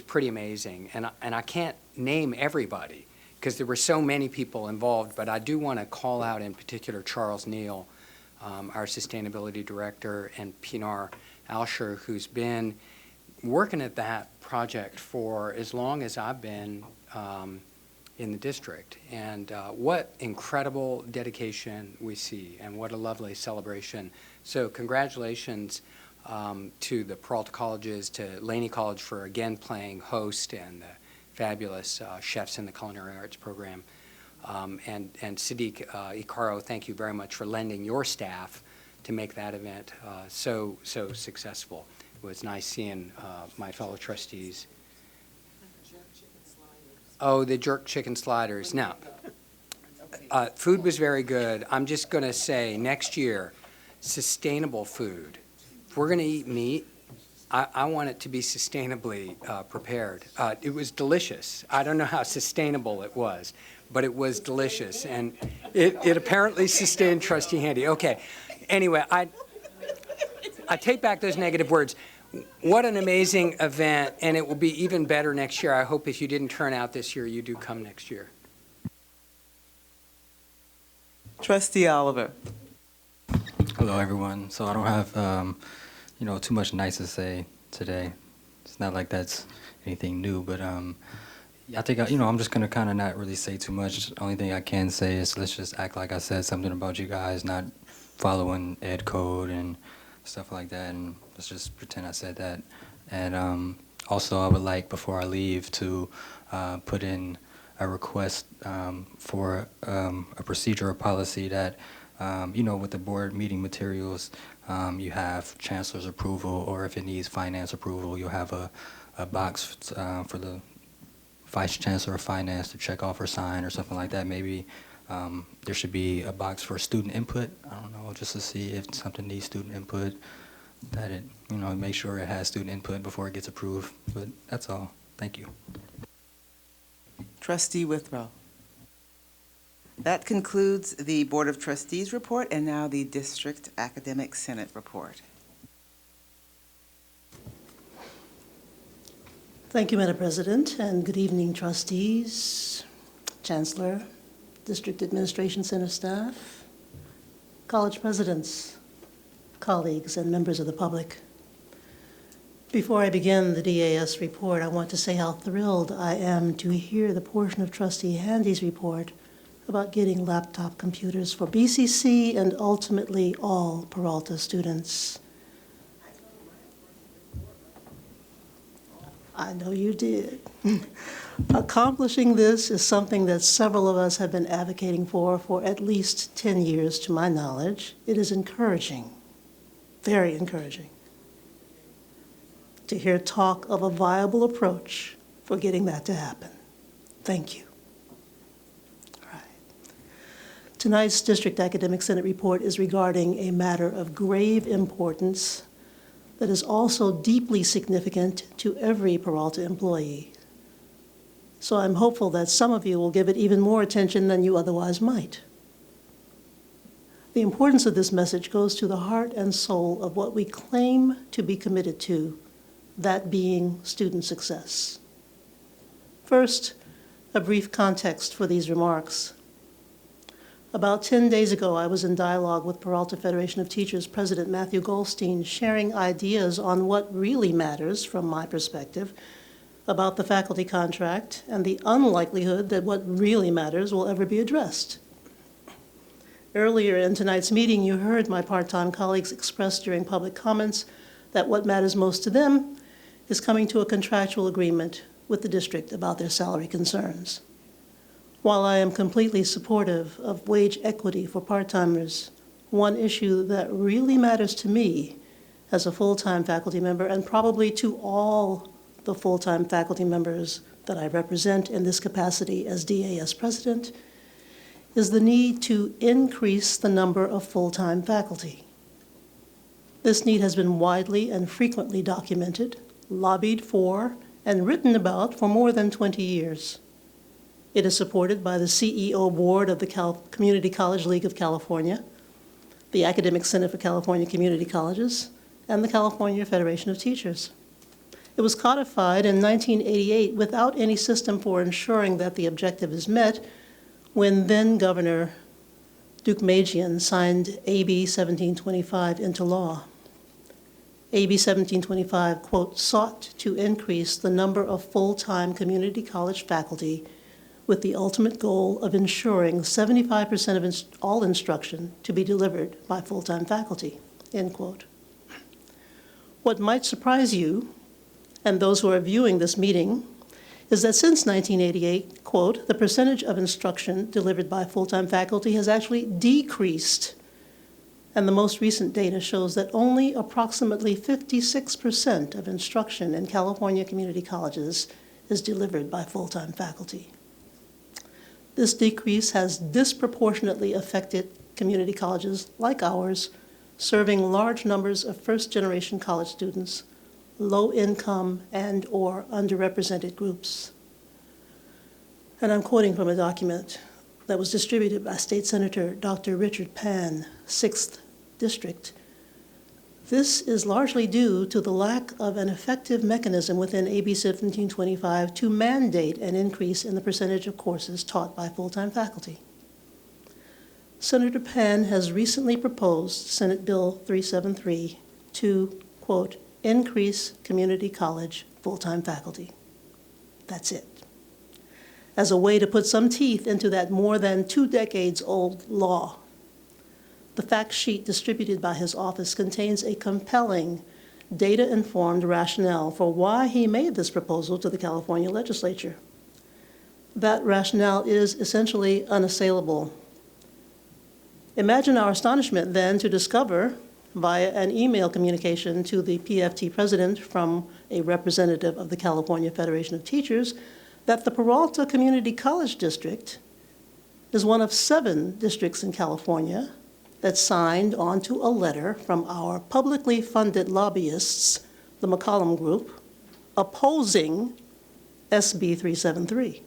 pretty amazing, and I can't name everybody because there were so many people involved, but I do want to call out in particular Charles Neal, our sustainability director, and Pinar Alsher, who's been working at that project for as long as I've been in the district. And what incredible dedication we see, and what a lovely celebration. So congratulations to the Peralta Colleges, to Laney College for again playing host, and the fabulous chefs in the culinary arts program. And Sadiq Ikaro, thank you very much for lending your staff to make that event so successful. It was nice seeing my fellow trustees. Oh, the jerk chicken sliders. Now, food was very good. I'm just going to say next year, sustainable food. If we're going to eat meat, I want it to be sustainably prepared. It was delicious. I don't know how sustainable it was, but it was delicious. And it apparently sustained Trustee Handy. Okay. Anyway, I take back those negative words. What an amazing event, and it will be even better next year. I hope if you didn't turn out this year, you do come next year. Trustee Oliver. Hello, everyone. So I don't have, too much nice to say today. It's not like that's anything new, but I think, I'm just going to kind of not really say too much. The only thing I can say is let's just act like I said something about you guys not following ed code and stuff like that, and let's just pretend I said that. And also, I would like, before I leave, to put in a request for a procedure or policy that, with the board meeting materials, you have chancellor's approval, or if it needs finance approval, you'll have a box for the vice chancellor of finance to check off or sign or something like that. Maybe there should be a box for student input. I don't know, just to see if something needs student input, that it, make sure it has student input before it gets approved. But that's all. Thank you. Trustee Withrow. That concludes the Board of Trustees report, and now the District Academic Senate report. Thank you, Madam President, and good evening, trustees, Chancellor, District Administration Center staff, college presidents, colleagues, and members of the public. Before I begin the DAS report, I want to say how thrilled I am to hear the portion of Trustee Handy's report about getting laptop computers for BCC and ultimately all Peralta students. I know you did. Accomplishing this is something that several of us have been advocating for at least 10 years, to my knowledge. It is encouraging, very encouraging, to hear talk of a viable approach for getting that to happen. Thank you. Tonight's District Academic Senate report is regarding a matter of grave importance that is also deeply significant to every Peralta employee. So I'm hopeful that some of you will give it even more attention than you otherwise might. The importance of this message goes to the heart and soul of what we claim to be committed to, that being student success. First, a brief context for these remarks. About 10 days ago, I was in dialogue with Peralta Federation of Teachers President Matthew Goldstein, sharing ideas on what really matters, from my perspective, about the faculty contract and the unlikelihood that what really matters will ever be addressed. Earlier in tonight's meeting, you heard my part-time colleagues express during public comments that what matters most to them is coming to a contractual agreement with the district about their salary concerns. While I am completely supportive of wage equity for part-timers, one issue that really matters to me as a full-time faculty member, and probably to all the full-time faculty members that I represent in this capacity as DAS president, is the need to increase the number of full-time faculty. This need has been widely and frequently documented, lobbied for, and written about for more than 20 years. It is supported by the CEO Board of the Community College League of California, the Academic Senate for California Community Colleges, and the California Federation of Teachers. It was codified in 1988 without any system for ensuring that the objective is met when then-Governor Duke Majian signed AB 1725 into law. AB 1725, quote, sought to increase the number of full-time community college faculty with the ultimate goal of ensuring 75% of all instruction to be delivered by full-time faculty, end quote. What might surprise you and those who are viewing this meeting is that since 1988, quote, the percentage of instruction delivered by full-time faculty has actually decreased. And the most recent data shows that only approximately 56% of instruction in California community colleges is delivered by full-time faculty. This decrease has disproportionately affected community colleges like ours, serving large numbers of first-generation college students, low-income and/or underrepresented groups. And I'm quoting from a document that was distributed by State Senator Dr. Richard Pan, 6th District. This is largely due to the lack of an effective mechanism within AB 1725 to mandate an increase in the percentage of courses taught by full-time faculty. Senator Pan has recently proposed Senate Bill 373 to, quote, increase community college full-time faculty. That's it. As a way to put some teeth into that more than 2 decades old law. The fact sheet distributed by his office contains a compelling, data-informed rationale for why he made this proposal to the California legislature. That rationale is essentially unassailable. Imagine our astonishment then to discover, via an email communication to the PFT president from a representative of the California Federation of Teachers, that the Peralta Community College District is one of 7 districts in California that signed onto a letter from our publicly funded lobbyists, the McCollum Group, opposing SB 373.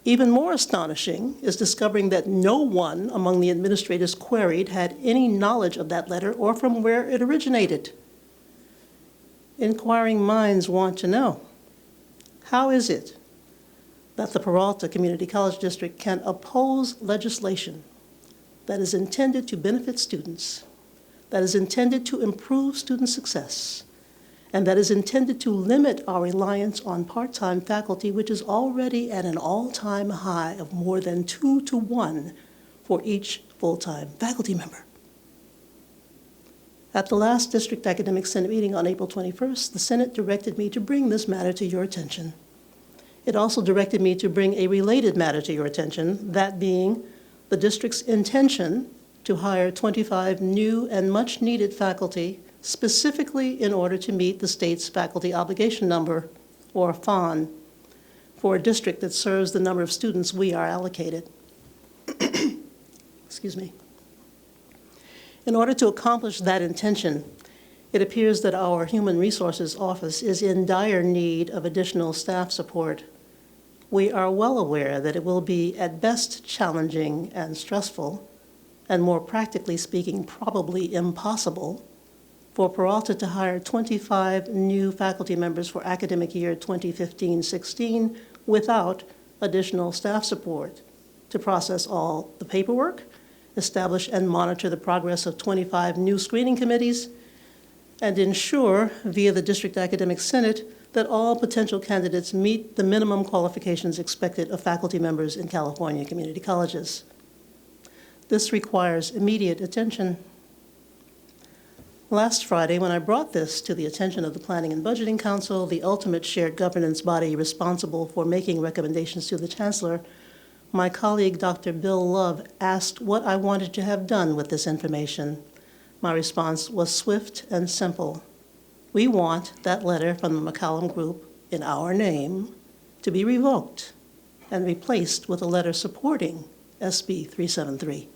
Even more astonishing is discovering that no one among the administrators queried had any knowledge of that letter or from where it originated. Inquiring minds want to know, how is it that the Peralta Community College District can oppose legislation that is intended to benefit students, that is intended to improve student success, and that is intended to limit our reliance on part-time faculty, which is already at an all-time high of more than 2 to 1 for each full-time faculty member? At the last District Academic Senate meeting on April 21st, the Senate directed me to bring this matter to your attention. It also directed me to bring a related matter to your attention, that being the district's intention to hire 25 new and much-needed faculty specifically in order to meet the state's faculty obligation number, or FON, for a district that serves the number of students we are allocated. Excuse me. In order to accomplish that intention, it appears that our Human Resources Office is in dire need of additional staff support. We are well aware that it will be at best challenging and stressful, and more practically speaking, probably impossible, for Peralta to hire 25 new faculty members for academic year 2015-16 without additional staff support to process all the paperwork, establish and monitor the progress of 25 new screening committees, and ensure via the District Academic Senate that all potential candidates meet the minimum qualifications expected of faculty members in California community colleges. This requires immediate attention. Last Friday, when I brought this to the attention of the Planning and Budgeting Council, the ultimate shared governance body responsible for making recommendations to the Chancellor, my colleague, Dr. Bill Love, asked what I wanted to have done with this information. My response was swift and simple. We want that letter from the McCallum Group in our name to be revoked and replaced with a letter supporting SB 373.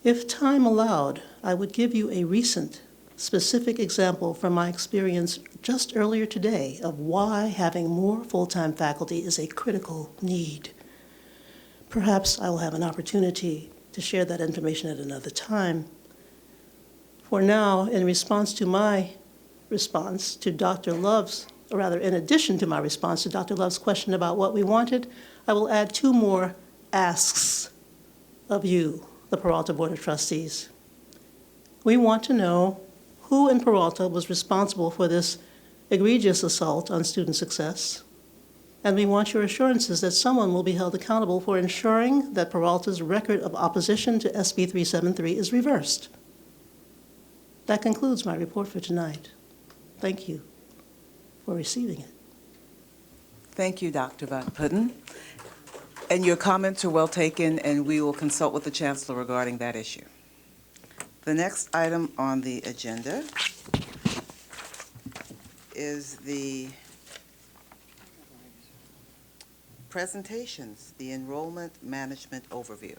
If time allowed, I would give you a recent, specific example from my experience just earlier today of why having more full-time faculty is a critical need. Perhaps I will have an opportunity to share that information at another time. For now, in response to my response to Dr. Love's, or rather in addition to my response to Dr. Love's question about what we wanted, I will add two more asks of you, the Peralta Board of Trustees. We want to know who in Peralta was responsible for this egregious assault on student success, and we want your assurances that someone will be held accountable for ensuring that Peralta's record of opposition to SB 373 is reversed. That concludes my report for tonight. Thank you for receiving it. Thank you, Dr. Van Putten. And your comments are well taken, and we will consult with the Chancellor regarding that issue. The next item on the agenda is the presentations, the enrollment management overview.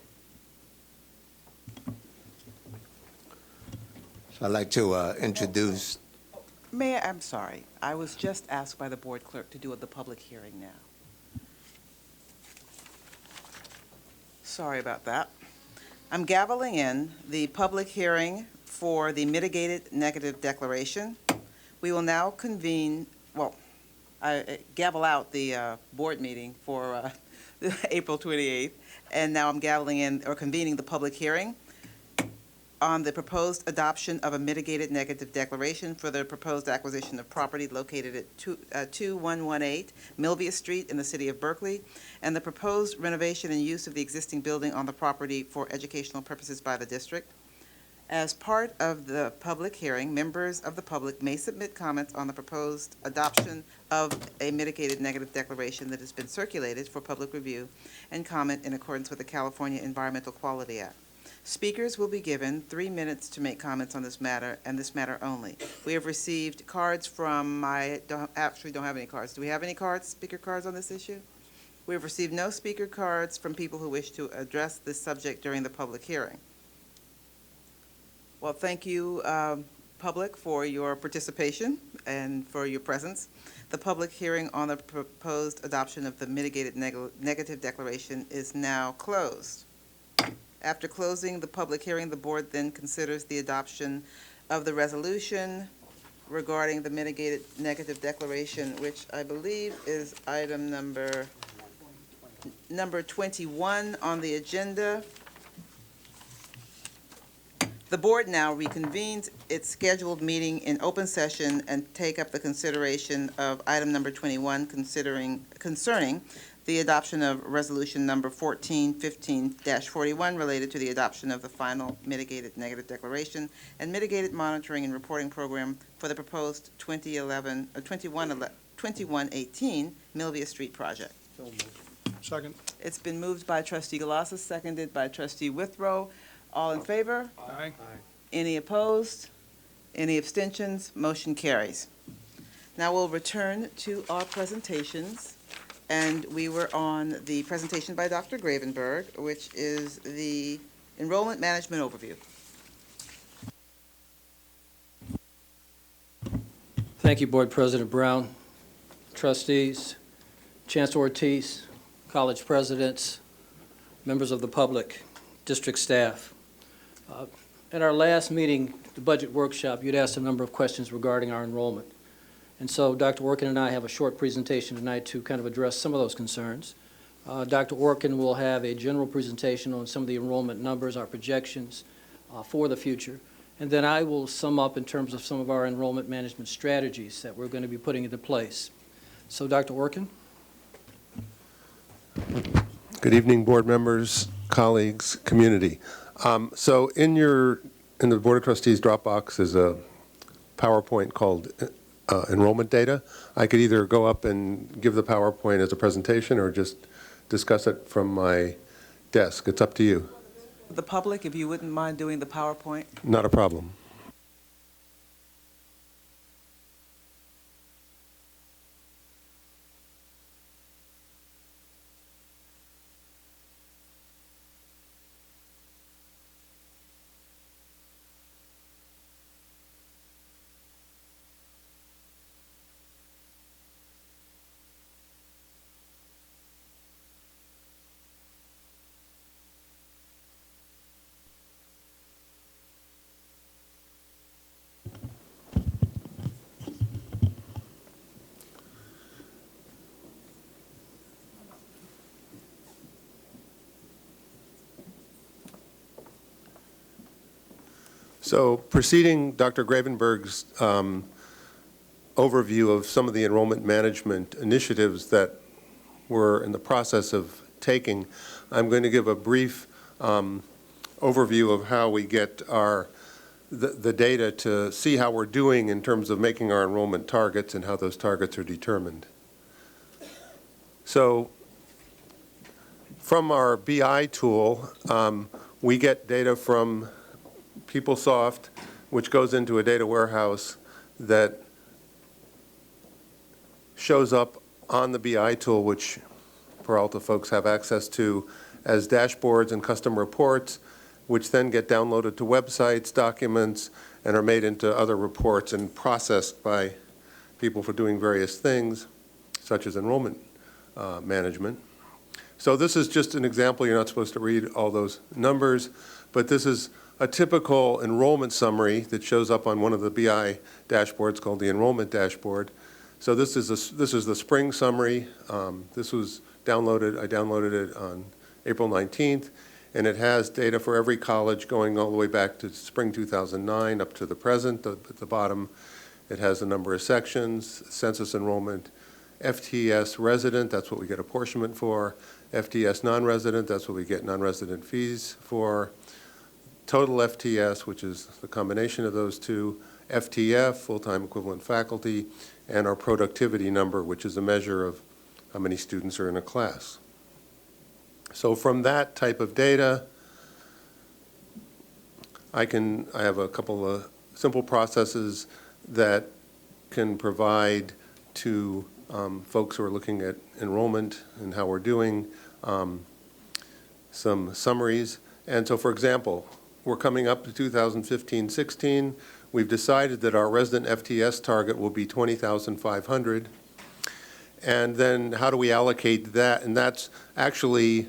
So I'd like to introduce. I'm sorry. I was just asked by the board clerk to do the public hearing now. Sorry about that. I'm gaveling in the public hearing for the mitigated negative declaration. We will now convene, I gavel out the board meeting for April 28th, and now I'm gaveling in or convening the public hearing on the proposed adoption of a mitigated negative declaration for the proposed acquisition of property located at 2118 Milvia Street in the city of Berkeley, and the proposed renovation and use of the existing building on the property for educational purposes by the district. As part of the public hearing, members of the public may submit comments on the proposed adoption of a mitigated negative declaration that has been circulated for public review and comment in accordance with the California Environmental Quality Act. Speakers will be given 3 minutes to make comments on this matter, and this matter only. We have received cards from actually don't have any cards. Do we have any cards, speaker cards on this issue? We have received no speaker cards from people who wish to address this subject during the public hearing. Well, thank you, public, for your participation and for your presence. The public hearing on the proposed adoption of the mitigated negative declaration is now closed. After closing the public hearing, the board then considers the adoption of the resolution regarding the mitigated negative declaration, which I believe is item number 21 on the agenda. The board now reconvenes its scheduled meeting in open session and take up the consideration of item number 21 concerning the adoption of resolution number 1415-41 related to the adoption of the final mitigated negative declaration and mitigated monitoring and reporting program for the proposed 2118 Milvia Street project. Second. It's been moved by Trustee Galassa, seconded by Trustee Withrow. All in favor? Aye. Any opposed? Any abstentions? Motion carries. Now we'll return to our presentations. And we were on the presentation by Dr. Gravenberg, which is the enrollment management overview. Thank you, Board President Brown, trustees, Chancellor Ortiz, college presidents, members of the public, district staff. At our last meeting, the budget workshop, you'd asked a number of questions regarding our enrollment. And so Dr. Orkin and I have a short presentation tonight to kind of address some of those concerns. Dr. Orkin will have a general presentation on some of the enrollment numbers, our projections for the future. And then I will sum up in terms of some of our enrollment management strategies that we're going to be putting into place. So Dr. Orkin. Good evening, board members, colleagues, community. So in your in the Board of Trustees Dropbox is a PowerPoint called enrollment data. I could either go up and give the PowerPoint as a presentation or just discuss it from my desk. It's up to you. The public, if you wouldn't mind doing the PowerPoint. Not a problem. So preceding Dr. Gravenberg's overview of some of the enrollment management initiatives that we're in the process of taking, I'm going to give a brief overview of how we get the data to see how we're doing in terms of making our enrollment targets and how those targets are determined. So from our BI tool, we get data from PeopleSoft, which goes into a data warehouse that shows up on the BI tool, which Peralta folks have access to, as dashboards and custom reports, which then get downloaded to websites, documents, and are made into other reports and processed by people for doing various things, such as enrollment management. So this is just an example. You're not supposed to read all those numbers, but this is a typical enrollment summary that shows up on one of the BI dashboards called the enrollment dashboard. So this is the spring summary. This was downloaded. I downloaded it on April 19th, and it has data for every college going all the way back to spring 2009 up to the present. At the bottom, it has a number of sections: census enrollment, FTS resident, that's what we get apportionment for; FTS non-resident, that's what we get non-resident fees for; total FTS, which is the combination of those two; FTF, full-time equivalent faculty; and our productivity number, which is a measure of how many students are in a class. So from that type of data, I have a couple of simple processes that can provide to folks who are looking at enrollment and how we're doing some summaries. And so, for example, we're coming up to 2015-16. We've decided that our resident FTS target will be 20,500. And then how do we allocate that? And that's actually,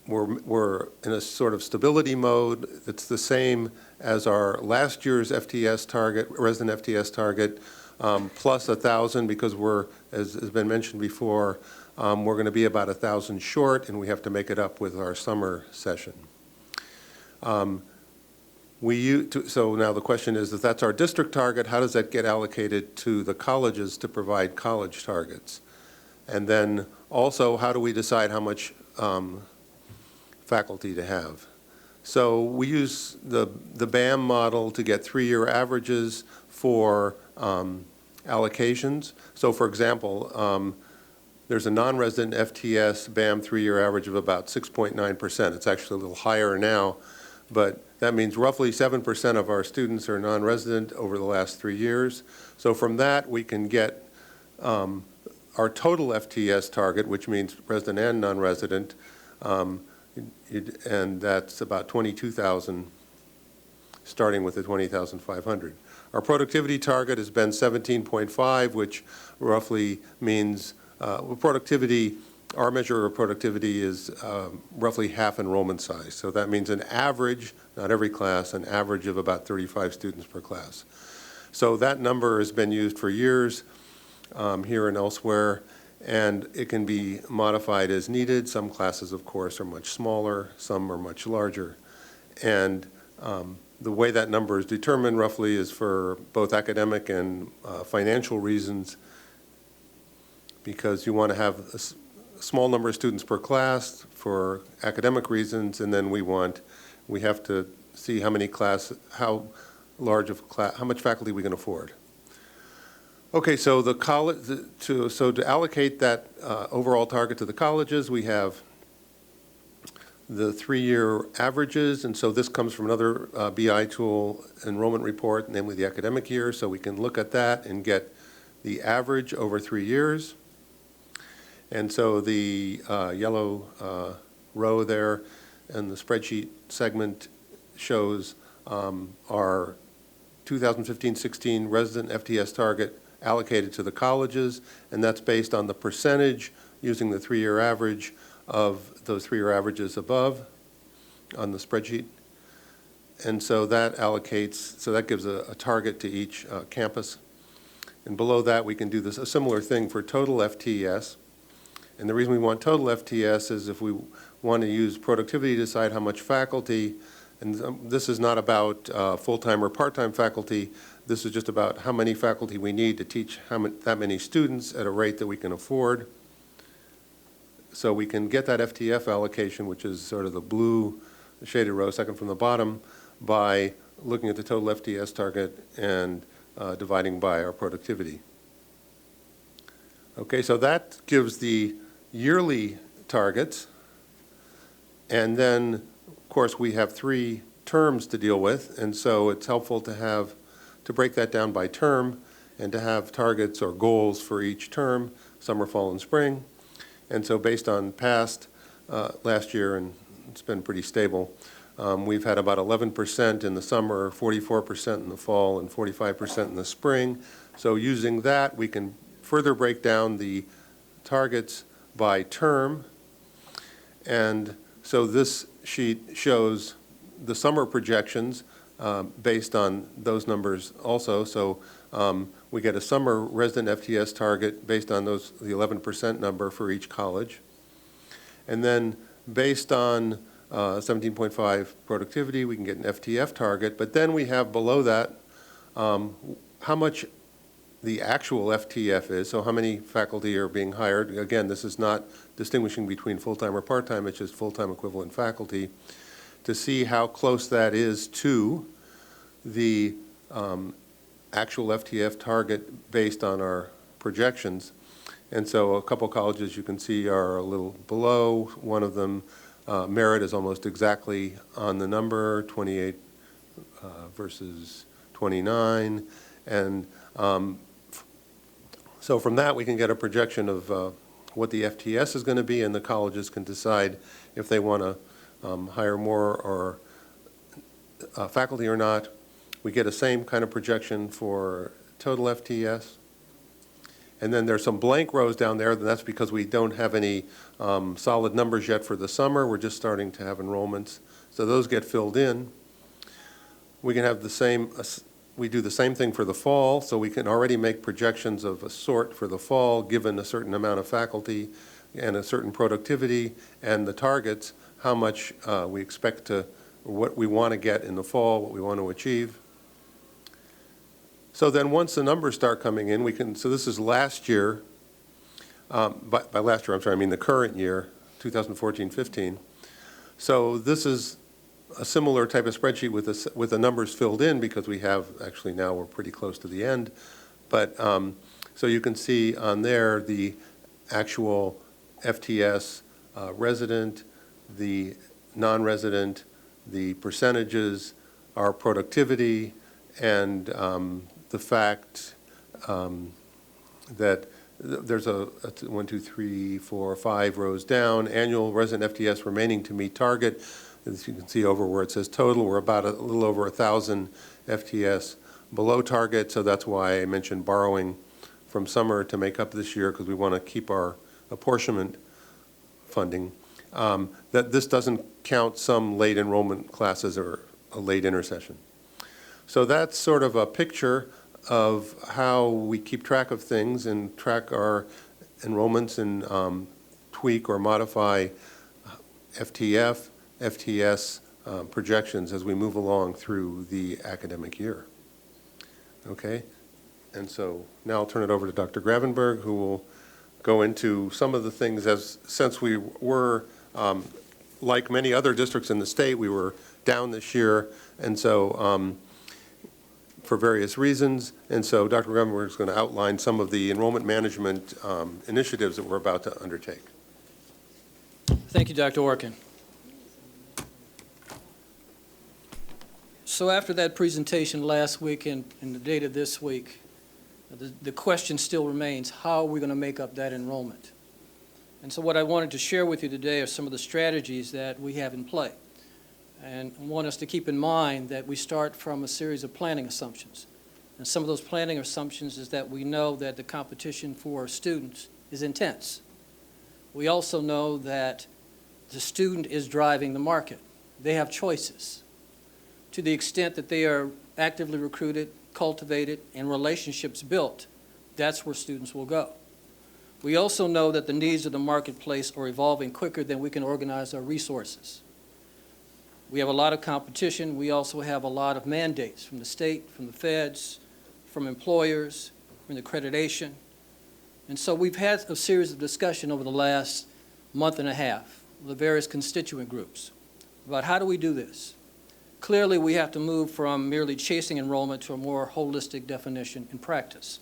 we're in a sort of stability mode. It's the same as our last year's FTS target, resident FTS target, plus 1,000, because we're, as has been mentioned before, we're going to be about 1,000 short, and we have to make it up with our summer session. So now the question is, if that's our district target, how does that get allocated to the colleges to provide college targets? And then also, how do we decide how much faculty to have? So we use the BAM model to get 3-year averages for allocations. So for example, there's a non-resident FTS BAM 3-year average of about 6.9%. It's actually a little higher now, but that means roughly 7% of our students are non-resident over the last 3 years. So from that, we can get our total FTS target, which means resident and non-resident, and that's about 22,000, starting with the 20,500. Our productivity target has been 17.5, which roughly means productivity. Our measure of productivity is roughly half enrollment size. So that means an average, not every class, an average of about 35 students per class. So that number has been used for years here and elsewhere, and it can be modified as needed. Some classes, of course, are much smaller, some are much larger. And the way that number is determined roughly is for both academic and financial reasons, because you want to have a small number of students per class for academic reasons, and then we have to see how much faculty we can afford. Okay, so to allocate that overall target to the colleges, we have the 3-year averages, and so this comes from another BI tool enrollment report, namely the academic year, so we can look at that and get the average over 3 years. And so the yellow row there and the spreadsheet segment shows our 2015-16 resident FTS target allocated to the colleges, and that's based on the percentage using the 3-year average of those 3-year averages above on the spreadsheet. And so that allocates, so that gives a target to each campus. And below that, we can do a similar thing for total FTES. And the reason we want total FTS is if we want to use productivity to decide how much faculty, and this is not about full-time or part-time faculty, this is just about how many faculty we need to teach that many students at a rate that we can afford. So we can get that FTF allocation, which is sort of the blue shaded row, second from the bottom, by looking at the total FTS target and dividing by our productivity. Okay, so that gives the yearly targets. And then, of course, we have 3 terms to deal with, and so it's helpful to break that down by term and to have targets or goals for each term, summer, fall, and spring. And so based on past last year, and it's been pretty stable, we've had about 11% in the summer, 44% in the fall, and 45% in the spring. So using that, we can further break down the targets by term. And so this sheet shows the summer projections based on those numbers also. So we get a summer resident FTS target based on the 11% number for each college. And then based on 17.5 productivity, we can get an FTF target. But then we have below that how much the actual FTF is, so how many faculty are being hired. Again, this is not distinguishing between full-time or part-time, it's just full-time equivalent faculty, to see how close that is to the actual FTF target based on our projections. And so a couple colleges you can see are a little below. One of them, Merit, is almost exactly on the number, 28 versus 29. And so from that we can get a projection of what the FTS is going to be, and the colleges can decide if they want to hire more or faculty or not. We get a same kind of projection for total FTS. And then there's some blank rows down there, and that's because we don't have any solid numbers yet for the summer. We're just starting to have enrollments. So those get filled in. We can have the same, we do the same thing for the fall, so we can already make projections of a sort for the fall given a certain amount of faculty and a certain productivity and the targets, how much we expect to, what we want to get in the fall, what we want to achieve. So then once the numbers start coming in, we can, so this is last year, by last year, I'm sorry, I mean the current year, 2014-15. So this is a similar type of spreadsheet with the numbers filled in because we have, actually now we're pretty close to the end. But so you can see on there the actual FTS resident, the non-resident, the percentages, our productivity, and the fact that there's a 1, 2, 3, 4, 5 rows down, annual resident FTS remaining to meet target. As you can see over where it says total, we're about a little over 1,000 FTS below target, so that's why I mentioned borrowing from summer to make up this year, because we want to keep our apportionment funding. That this doesn't count some late enrollment classes or a late intersession. So that's sort of a picture of how we keep track of things and track our enrollments and tweak or modify FTF, FTS projections as we move along through the academic year. Okay, and so now I'll turn it over to Dr. Gravenberg, who will go into some of the things since we were, like many other districts in the state, we were down this year, and so for various reasons. And so Dr. Grumberg is going to outline some of the enrollment management initiatives that we're about to undertake. Thank you, Dr. Orkin. So after that presentation last week and the data this week, the question still remains, how are we going to make up that enrollment? And so what I wanted to share with you today are some of the strategies that we have in play. And I want us to keep in mind that we start from a series of planning assumptions. And some of those planning assumptions is that we know that the competition for students is intense. We also know that the student is driving the market. They have choices. To the extent that they are actively recruited, cultivated, and relationships built, that's where students will go. We also know that the needs of the marketplace are evolving quicker than we can organize our resources. We have a lot of competition. We also have a lot of mandates from the state, from the feds, from employers, from the accreditation. And so we've had a series of discussion over the last month and a half with the various constituent groups about how do we do this. Clearly, we have to move from merely chasing enrollment to a more holistic definition and practice.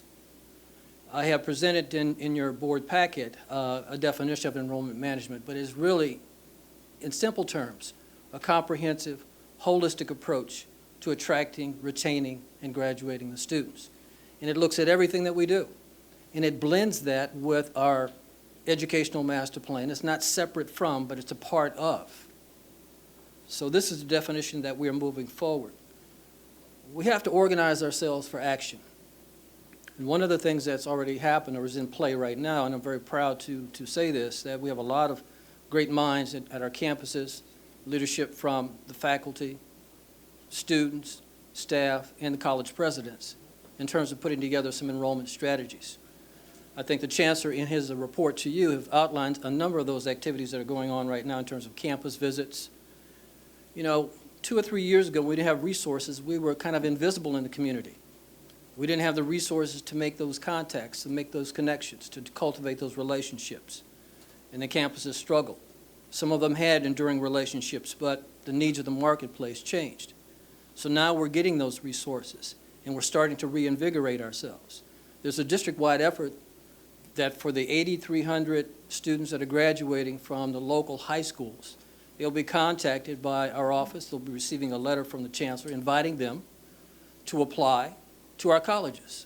I have presented in your board packet a definition of enrollment management, but it is really, in simple terms, a comprehensive, holistic approach to attracting, retaining, and graduating the students. And it looks at everything that we do. And it blends that with our educational master plan. It's not separate from, but it's a part of. So this is the definition that we are moving forward. We have to organize ourselves for action. And one of the things that's already happened or is in play right now, and I'm very proud to say this, that we have a lot of great minds at our campuses, leadership from the faculty, students, staff, and the college presidents in terms of putting together some enrollment strategies. I think the Chancellor in his report to you have outlined a number of those activities that are going on right now in terms of campus visits. You know, 2 or 3 years ago, we didn't have resources. We were kind of invisible in the community. We didn't have the resources to make those contacts, to make those connections, to cultivate those relationships. And the campuses struggled. Some of them had enduring relationships, but the needs of the marketplace changed. So now we're getting those resources, and we're starting to reinvigorate ourselves. There's a district-wide effort that for the 8,300 students that are graduating from the local high schools, they'll be contacted by our office. They'll be receiving a letter from the Chancellor inviting them to apply to our colleges.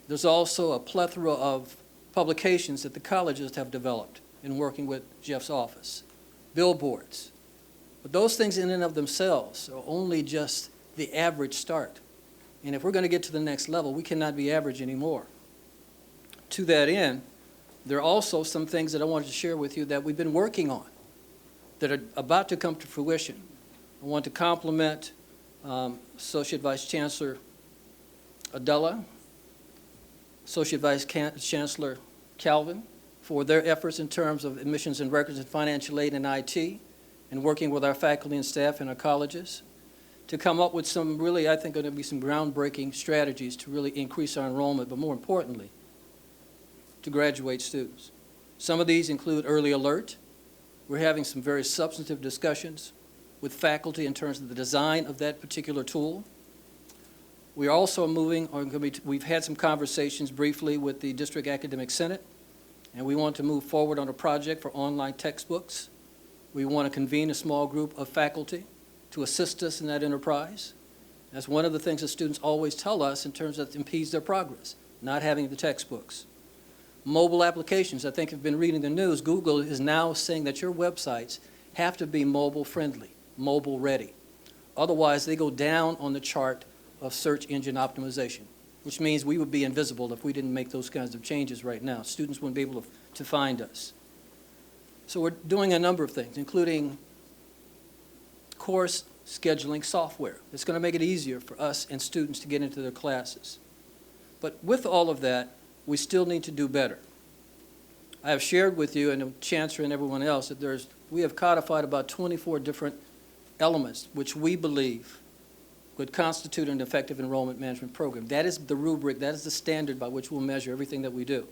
There's also a plethora of publications that the colleges have developed in working with Jeff's office, billboards. But those things in and of themselves are only just the average start. And if we're going to get to the next level, we cannot be average anymore. To that end, there are also some things that I wanted to share with you that we've been working on that are about to come to fruition. I want to compliment Associate Vice Chancellor Adela, Associate Vice Chancellor Calvin, for their efforts in terms of admissions and records and financial aid and IT, and working with our faculty and staff in our colleges to come up with some really, I think, going to be some groundbreaking strategies to really increase our enrollment, but more importantly, to graduate students. Some of these include early alert. We're having some very substantive discussions with faculty in terms of the design of that particular tool. We are also we've had some conversations briefly with the District Academic Senate, and we want to move forward on a project for online textbooks. We want to convene a small group of faculty to assist us in that enterprise. That's one of the things that students always tell us in terms of it impedes their progress, not having the textbooks. Mobile applications, I think if you've been reading the news, Google is now saying that your websites have to be mobile friendly, mobile ready. Otherwise, they go down on the chart of search engine optimization, which means we would be invisible if we didn't make those kinds of changes right now. Students wouldn't be able to find us. So we're doing a number of things, including course scheduling software. It's going to make it easier for us and students to get into their classes. But with all of that, we still need to do better. I have shared with you and the Chancellor and everyone else that we have codified about 24 different elements which we believe would constitute an effective enrollment management program. That is the rubric, that is the standard by which we'll measure everything that we do.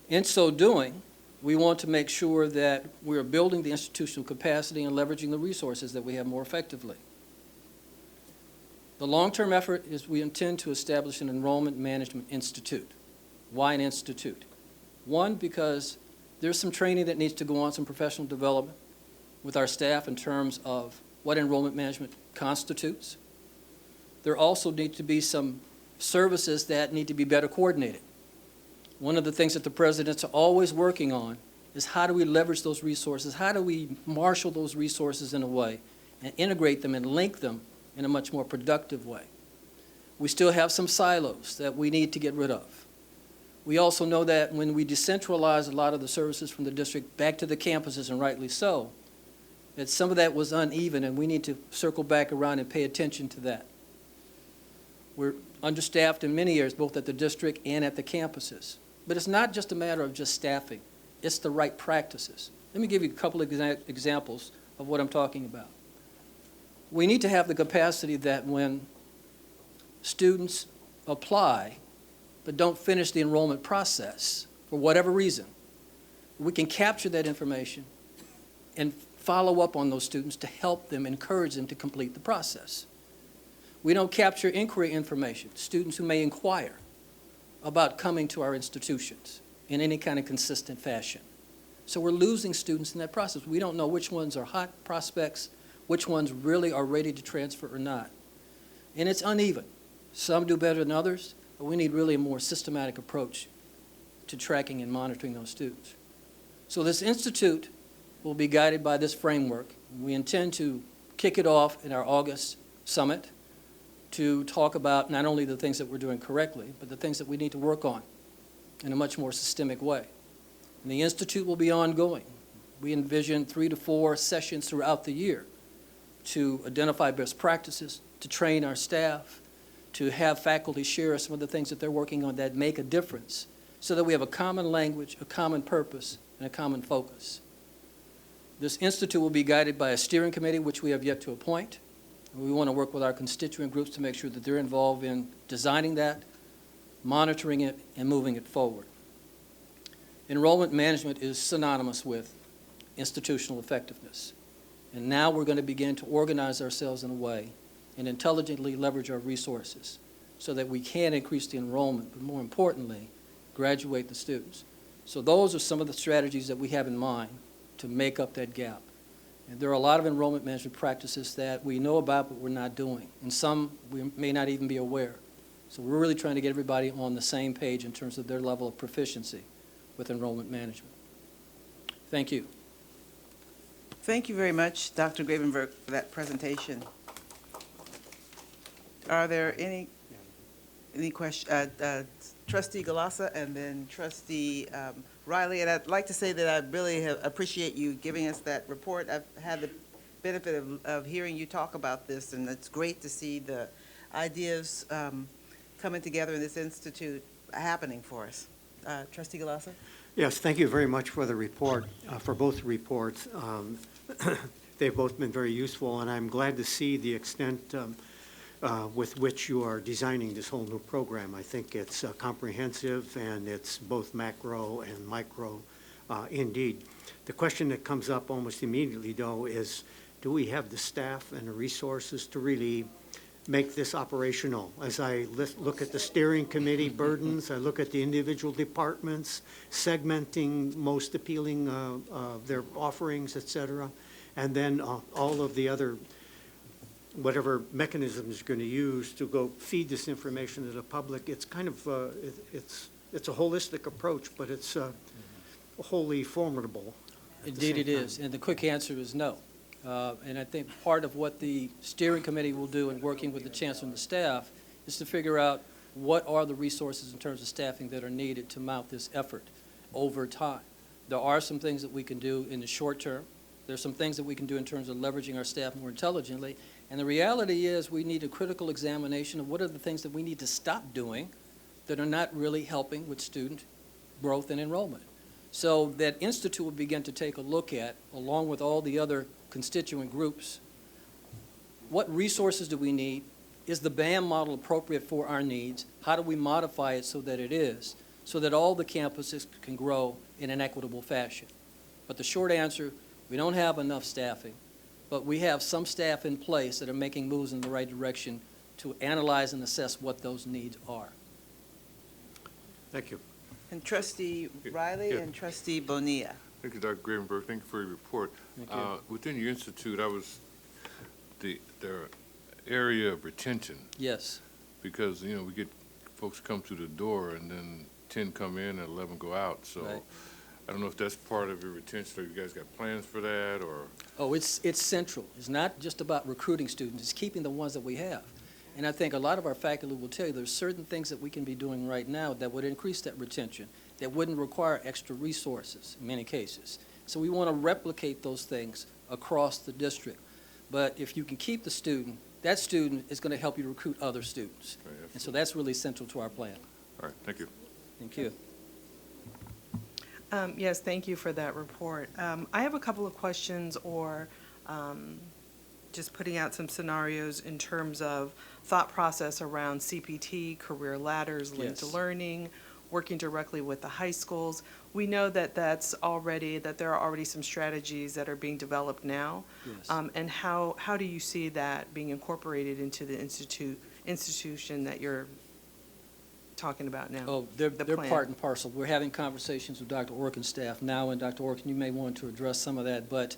In so doing, We want to make sure that we're building the institutional capacity and leveraging the resources that we have more effectively. The long-term effort is we intend to establish an enrollment management institute. Why an institute? One, because there's some training that needs to go on, some professional development with our staff in terms of what enrollment management constitutes. There also need to be some services that need to be better coordinated. One of the things that the presidents are always working on is how do we leverage those resources? How do we marshal those resources in a way and integrate them and link them in a much more productive way? We still have some silos that we need to get rid of. We also know that when we decentralize a lot of the services from the district back to the campuses, and rightly so, that some of that was uneven, and we need to circle back around and pay attention to that. We're understaffed in many areas, both at the district and at the campuses. But it's not just a matter of just staffing. It's the right practices. Let me give you a couple of examples of what I'm talking about. We need to have the capacity that when students apply but don't finish the enrollment process for whatever reason, we can capture that information and follow up on those students to help them, encourage them to complete the process. We don't capture inquiry information, students who may inquire about coming to our institutions in any kind of consistent fashion. So we're losing students in that process. We don't know which ones are hot prospects, which ones really are ready to transfer or not. And it's uneven. Some do better than others, but we need really a more systematic approach to tracking and monitoring those students. So this institute will be guided by this framework. We intend to kick it off in our August summit to talk about not only the things that we're doing correctly, but the things that we need to work on in a much more systemic way. And the institute will be ongoing. We envision 3 to 4 sessions throughout the year to identify best practices, to train our staff, to have faculty share some of the things that they're working on that make a difference, so that we have a common language, a common purpose, and a common focus. This institute will be guided by a steering committee, which we have yet to appoint. We want to work with our constituent groups to make sure that they're involved in designing that, monitoring it, and moving it forward. Enrollment management is synonymous with institutional effectiveness. And now we're going to begin to organize ourselves in a way and intelligently leverage our resources so that we can increase the enrollment, but more importantly, graduate the students. So those are some of the strategies that we have in mind to make up that gap. And there are a lot of enrollment management practices that we know about but we're not doing, and some we may not even be aware. So we're really trying to get everybody on the same page in terms of their level of proficiency with enrollment management. Thank you. Thank you very much, Dr. Gravenberg, for that presentation. Are there any questions? Trustee Galassa and then Trustee Riley, and I'd like to say that I really appreciate you giving us that report. I've had the benefit of hearing you talk about this, and it's great to see the ideas coming together in this institute happening for us. Trustee Galassa? Yes, thank you very much for the report, for both reports. They've both been very useful, and I'm glad to see the extent with which you are designing this whole new program. I think it's comprehensive, and it's both macro and micro indeed. The question that comes up almost immediately, though, is do we have the staff and the resources to really make this operational? As I look at the steering committee burdens, I look at the individual departments, segmenting most appealing their offerings, et cetera, and then all of the other whatever mechanisms you're going to use to go feed this information to the public. It's kind of, it's a holistic approach, but it's wholly formidable. Indeed it is, and the quick answer is no. And I think part of what the steering committee will do in working with the chancellor and the staff is to figure out what are the resources in terms of staffing that are needed to mount this effort over time. There are some things that we can do in the short term. There's some things that we can do in terms of leveraging our staff more intelligently. And the reality is we need a critical examination of what are the things that we need to stop doing that are not really helping with student growth and enrollment. So that institute will begin to take a look at, along with all the other constituent groups, what resources do we need? Is the BAM model appropriate for our needs? How do we modify it so that it is? so that all the campuses can grow in an equitable fashion. But the short answer, we don't have enough staffing, but we have some staff in place that are making moves in the right direction to analyze and assess what those needs are. Thank you. And Trustee Riley and Trustee Bonilla. Thank you, Dr. Gravenberg. Thank you for your report. Thank you. Within your institute, I was the area of retention, Yes. because, you know, we get folks come through the door and then 10 come in and 11 go out. So Right. I don't know if that's part of your retention, or you guys got plans for that, or? Oh, it's central. It's not just about recruiting students, it's keeping the ones that we have. And I think a lot of our faculty will tell you there's certain things that we can be doing right now that would increase that retention, that wouldn't require extra resources in many cases. So we want to replicate those things across the district. But if you can keep the student, that student is going to help you recruit other students. Right, And so that's really central to our plan. all right, thank you. Thank you. Yes, thank you for that report. I have a couple of questions, or just putting out some scenarios in terms of thought process around CPT, career ladders, linked Yes. learning, working directly with the high schools. We know that there are already some strategies that are being developed now. Yes. And how do you see that being incorporated into the institution that you're talking about now? Oh, they're plan. part and parcel. We're having conversations with Dr. Orkin's staff now, and Dr. Orkin, you may want to address some of that, but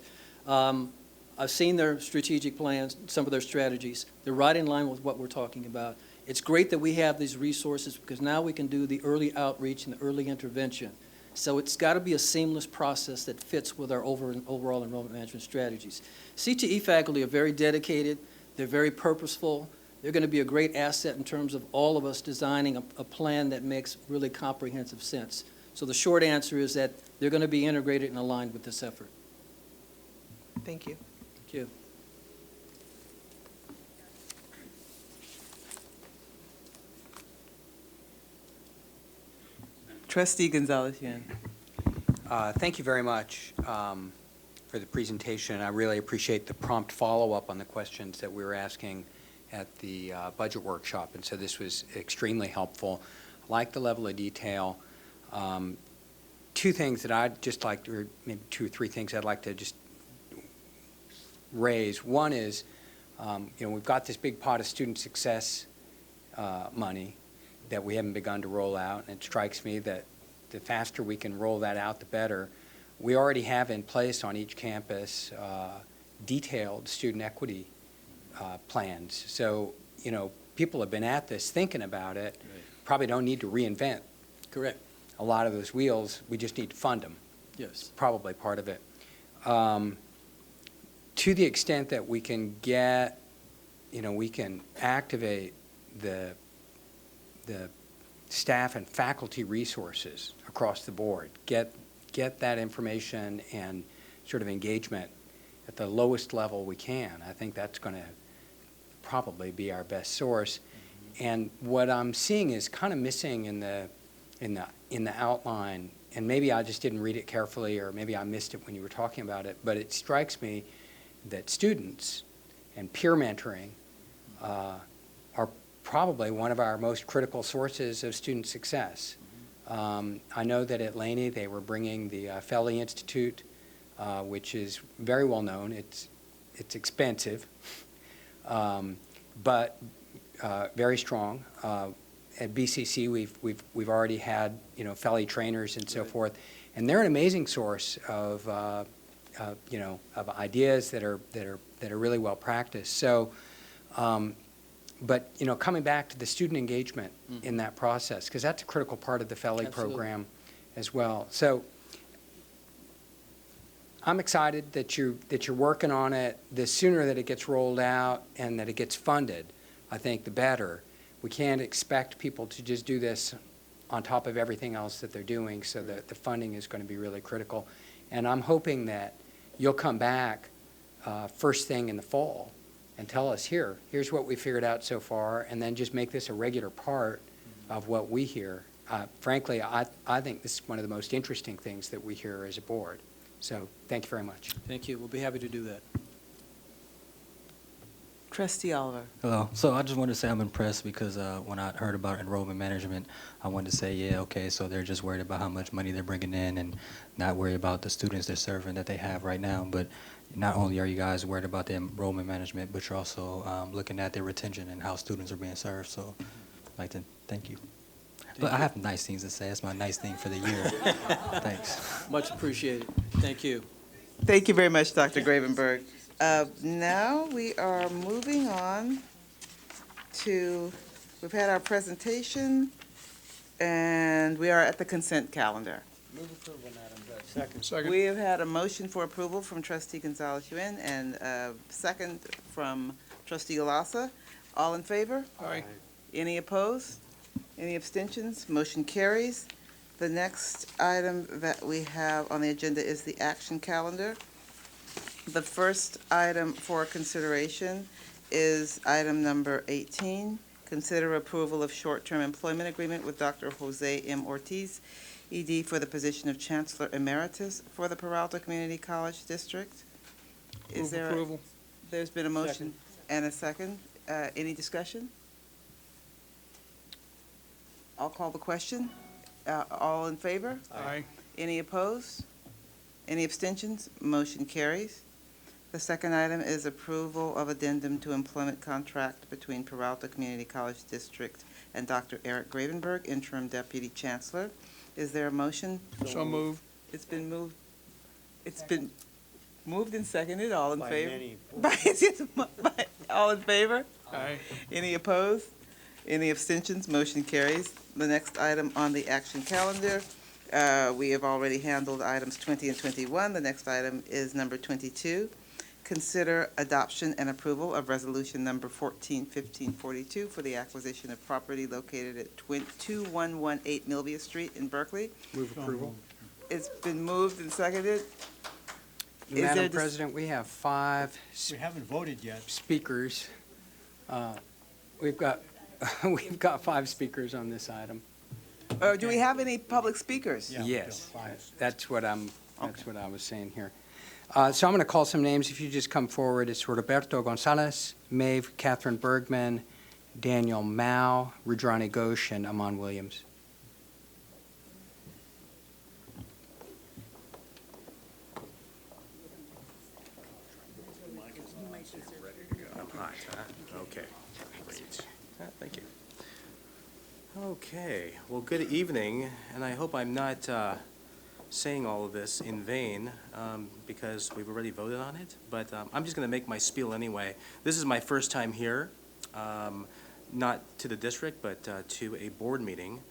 I've seen their strategic plans, some of their strategies. They're right in line with what we're talking about. It's great that we have these resources, because now we can do the early outreach and the early intervention. So it's got to be a seamless process that fits with our overall enrollment management strategies. CTE faculty are very dedicated. They're very purposeful. They're going to be a great asset in terms of all of us designing a plan that makes really comprehensive sense. So the short answer is that they're going to be integrated and aligned with this effort. Thank you. Thank you. Trustee Gonzalez-Yan. Thank you very much for the presentation. I really appreciate the prompt follow-up on the questions that we were asking at the budget workshop, and so this was extremely helpful. I like the level of detail. Two things that I'd just like to, or maybe two or three things I'd like to just raise. One is, we've got this big pot of student success money that we haven't begun to roll out, and it strikes me that the faster we can roll that out, the better. We already have in place on each campus detailed student equity plans. So, people have been at this thinking about it, probably don't need to reinvent. Correct. A lot of those wheels, we just need to fund them. Yes. Probably part of it. To the extent that we can get, we can activate the staff and faculty resources across the board, get that information and sort of engagement at the lowest level we can. I think that's going to probably be our best source. And what I'm seeing is kind of missing in the outline, and maybe I just didn't read it carefully, or maybe I missed it when you were talking about it, but it strikes me that students and peer mentoring are probably one of our most critical sources of student success. I know that at Laney they were bringing the Felly Institute, which is very well known. It's expensive, but very strong. At BCC we've already had Felly trainers and so forth, and they're an amazing source of of ideas that are really well practiced. So. But, coming back to the student engagement in that process, because that's a critical part of the Felly program as well. So I'm excited that you're working on it. The sooner that it gets rolled out and that it gets funded, I think the better. We can't expect people to just do this on top of everything else that they're doing, so that the funding is going to be really critical. And I'm hoping that you'll come back first thing in the fall and tell us, here's what we figured out so far, and then just make this a regular part of what we hear. Frankly, I think this is one of the most interesting things that we hear as a board. So thank you very much. Thank you. We'll be happy to do that. Trustee Oliver. Hello. So I just wanted to say I'm impressed because when I heard about enrollment management, I wanted to say, yeah, okay, so they're just worried about how much money they're bringing in and not worried about the students they're serving that they have right now. But not only are you guys worried about the enrollment management, but you're also looking at their retention and how students are being served. So I'd like to thank you. But I have nice things to say. That's my nice thing for the year. Thanks. Much appreciated. Thank you. Thank you very much, Dr. Gravenberg. Now we are moving on to, we've had our presentation, and we are at the consent calendar. Move approval, Madam Judge. Second. We have had a motion for approval from Trustee Gonzalez-Yuen and a second from Trustee Galassa. All in favor? Aye. Any opposed? Any abstentions? Motion carries. The next item that we have on the agenda is the action calendar. The first item for consideration is item number 18. Consider approval of short-term employment agreement with Dr. Jose M. Ortiz, ED, for the position of Chancellor Emeritus for the Peralta Community College District. Is there approval. There's been a motion and a second. Any discussion? I'll call the question. All in favor? Aye. Any opposed? Any abstentions? Motion carries. The second item is approval of addendum to employment contract between Peralta Community College District and Dr. Eric Gravenberg, Interim Deputy Chancellor. Is there a motion? So moved. It's been moved. It's been moved and seconded. All in By favor? many. All in favor? Aye. Any opposed? Any abstentions? Motion carries. The next item on the action calendar, we have already handled items 20 and 21. The next item is number 22. Consider adoption and approval of resolution number 141542 for the acquisition of property located at 2118 Milvia Street in Berkeley. Move approval. It's been moved and seconded. Is there Madam President, we have five We haven't voted yet. speakers. We've got, we've got five speakers on this item. Do we have any public speakers? Yeah, Yes, five. that's what I was saying here. So I'm going to call some names. If you just come forward, it's Roberto Gonzalez, Maeve Catherine Bergman, Daniel Mao, Rudrani Ghosh, and Aman Williams. I'm hot, huh? Okay, great. Thank you. Okay, well, good evening, and I hope I'm not saying all of this in vain because we've already voted on it, but I'm just going to make my spiel anyway. This is my first time here, not to the district, but to a board meeting,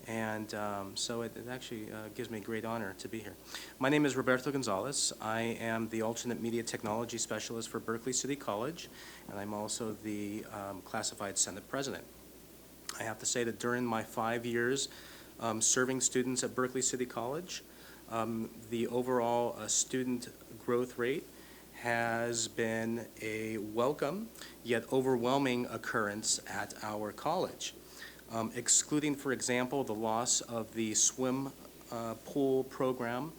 and so it actually gives me great honor to be here. My name is Roberto Gonzalez. I am the alternate media technology specialist for Berkeley City College, and I'm also the classified Senate president. I have to say that during my 5 years serving students at Berkeley City College, the overall student growth rate has been a welcome yet overwhelming occurrence at our college. Excluding, for example, the loss of the swim pool program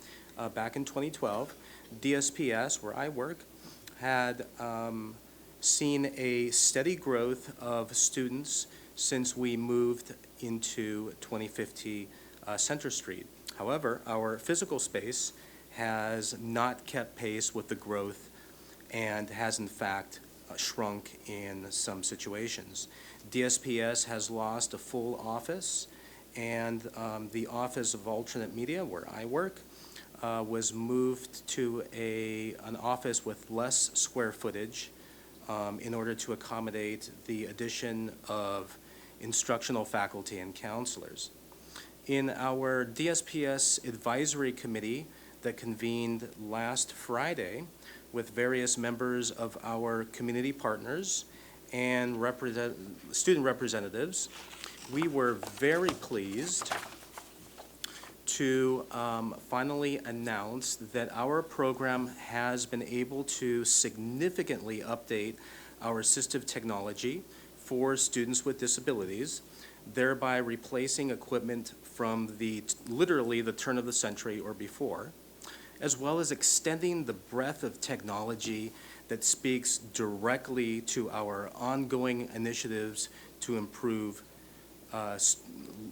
back in 2012, DSPS, where I work, had seen a steady growth of students since we moved into 2050 Center Street. However, our physical space has not kept pace with the growth and has in fact shrunk in some situations. DSPS has lost a full office, and the Office of Alternate Media, where I work, was moved to an office with less square footage in order to accommodate the addition of instructional faculty and counselors. In our DSPS advisory committee that convened last Friday with various members of our community partners and student representatives, we were very pleased to finally announce that our program has been able to significantly update our assistive technology for students with disabilities, thereby replacing equipment from literally the turn of the century or before. as well as extending the breadth of technology that speaks directly to our ongoing initiatives to improve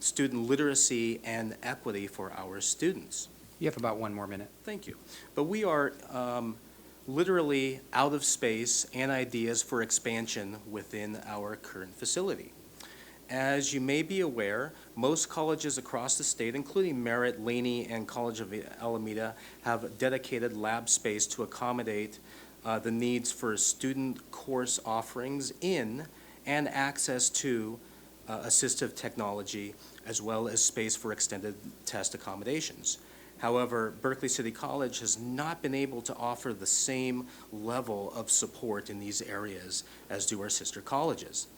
student literacy and equity for our students. You have about one more minute. Thank you. But we are literally out of space and ideas for expansion within our current facility. As you may be aware, most colleges across the state, including Merritt, Laney, and College of Alameda, have dedicated lab space to accommodate the needs for student course offerings in and access to assistive technology, as well as space for extended test accommodations. However, Berkeley City College has not been able to offer the same level of support in these areas as do our sister colleges.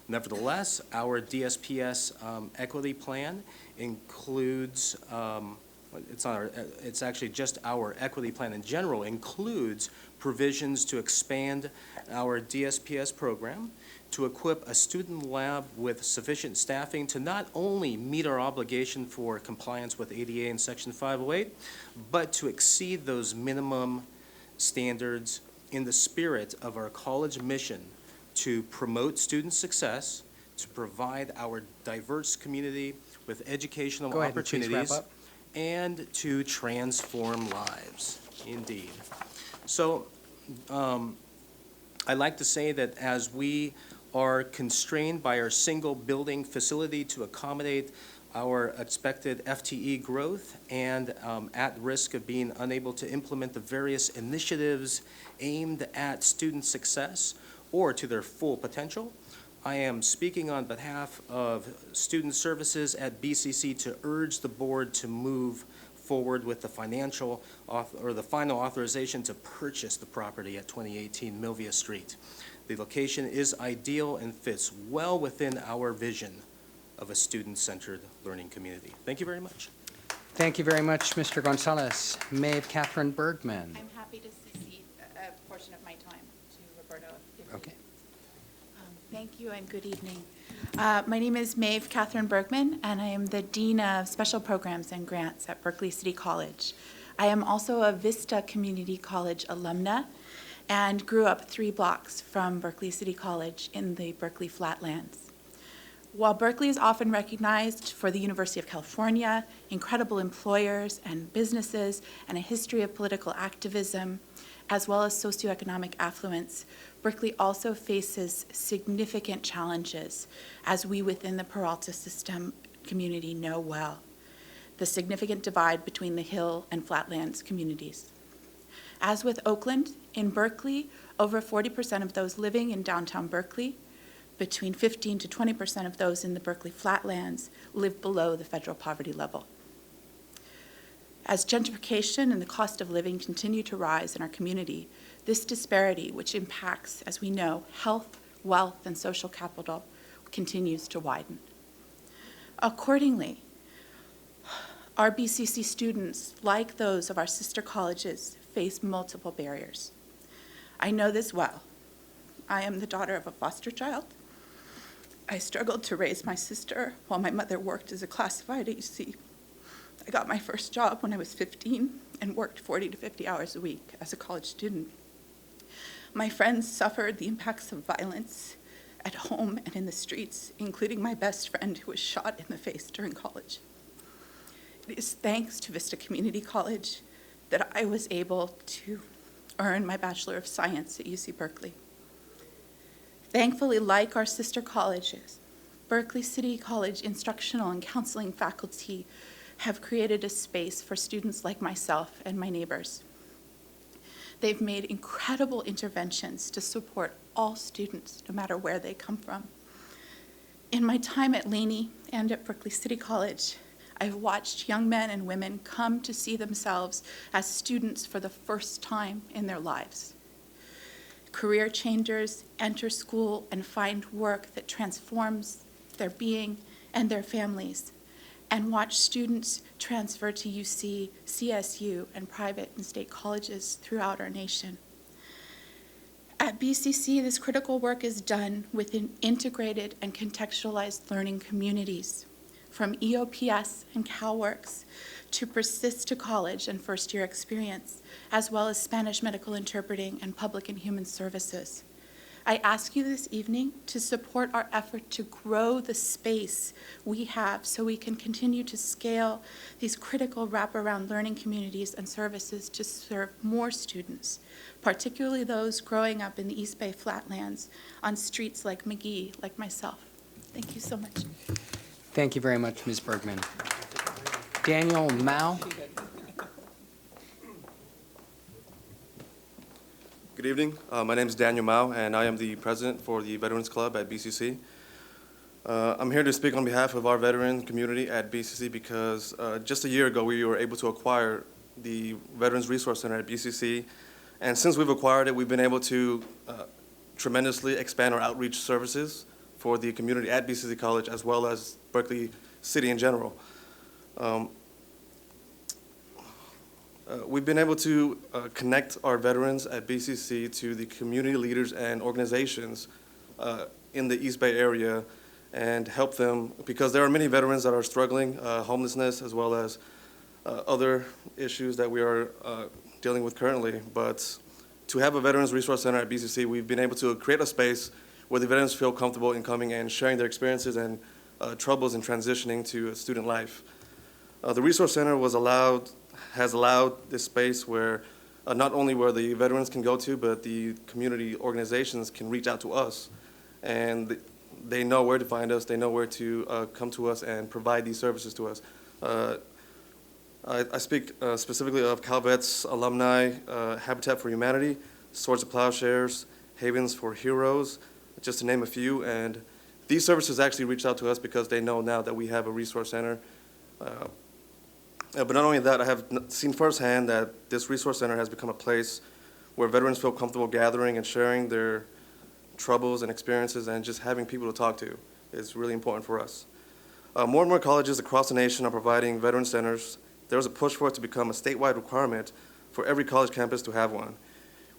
Nevertheless, our DSPS equity plan includes, it's actually just our equity plan in general, includes provisions to expand our DSPS program, to equip a student lab with sufficient staffing to not only meet our obligation for compliance with ADA and Section 508, but to exceed those minimum standards in the spirit of our college mission to promote student success, to provide our diverse community with educational Go ahead and please wrap opportunities, up. and to transform lives, indeed. So I like to say that as we are constrained by our single building facility to accommodate our expected FTE growth and at risk of being unable to implement the various initiatives aimed at student success or to their full potential, I am speaking on behalf of Student Services at BCC to urge the board to move forward with the final authorization to purchase the property at 2018 Milvia Street. The location is ideal and fits well within our vision of a student-centered learning community. Thank you very much. Thank you very much, Mr. Gonzalez. Maeve Catherine Bergman. I'm happy to cede a portion of my time to Roberto. Okay. Thank you and good evening. My name is Maeve Catherine Bergman, and I am the Dean of Special Programs and Grants at Berkeley City College. I am also a Vista Community College alumna and grew up 3 blocks from Berkeley City College in the Berkeley Flatlands. While Berkeley is often recognized for the University of California, incredible employers and businesses, and a history of political activism, as well as socioeconomic affluence, Berkeley also faces significant challenges, as we within the Peralta system community know well. The significant divide between the Hill and Flatlands communities. As with Oakland, in Berkeley, over 40% of those living in downtown Berkeley, between 15 to 20% of those in the Berkeley Flatlands live below the federal poverty level. As gentrification and the cost of living continue to rise in our community, this disparity, which impacts, as we know, health, wealth, and social capital, continues to widen. Accordingly, our BCC students, like those of our sister colleges, face multiple barriers. I know this well. I am the daughter of a foster child. I struggled to raise my sister while my mother worked as a classified AC. I got my first job when I was 15 and worked 40 to 50 hours a week as a college student. My friends suffered the impacts of violence at home and in the streets, including my best friend who was shot in the face during college. It is thanks to Vista Community College that I was able to earn my Bachelor of Science at UC Berkeley. Thankfully, like our sister colleges, Berkeley City College instructional and counseling faculty have created a space for students like myself and my neighbors. They've made incredible interventions to support all students, no matter where they come from. In my time at Laney and at Berkeley City College, I've watched young men and women come to see themselves as students for the first time in their lives. Career changers enter school and find work that transforms their being and their families, and watch students transfer to UC, CSU, and private and state colleges throughout our nation. At BCC, this critical work is done within integrated and contextualized learning communities, from EOPS and CalWorks to persist to college and first-year experience, as well as Spanish medical interpreting and public and human services. I ask you this evening to support our effort to grow the space we have so we can continue to scale these critical wraparound learning communities and services to serve more students, particularly those growing up in the East Bay Flatlands on streets like McGee, like myself. Thank you so much. Thank you very much, Ms. Bergman. Daniel Mao. Good evening. My name is Daniel Mao, and I am the president for the Veterans Club at BCC. I'm here to speak on behalf of our veteran community at BCC because just a year ago we were able to acquire the Veterans Resource Center at BCC, and since we've acquired it, we've been able to tremendously expand our outreach services for the community at BCC College as well as Berkeley City in general. We've been able to connect our veterans at BCC to the community leaders and organizations in the East Bay area and help them, because there are many veterans that are struggling, homelessness as well as other issues that we are dealing with currently. But to have a Veterans Resource Center at BCC, we've been able to create a space where the veterans feel comfortable in coming and sharing their experiences and troubles in transitioning to student life. The Resource Center has allowed this space where not only where the veterans can go to, but the community organizations can reach out to us. And they know where to find us, they know where to come to us and provide these services to us. I speak specifically of Calvet's alumni, Habitat for Humanity, Swords of Plowshares, Havens for Heroes, just to name a few. And these services actually reached out to us because they know now that we have a resource center. But not only that, I have seen firsthand that this resource center has become a place where veterans feel comfortable gathering and sharing their troubles and experiences, and just having people to talk to is really important for us. More and more colleges across the nation are providing veteran centers. There's a push for it to become a statewide requirement for every college campus to have one.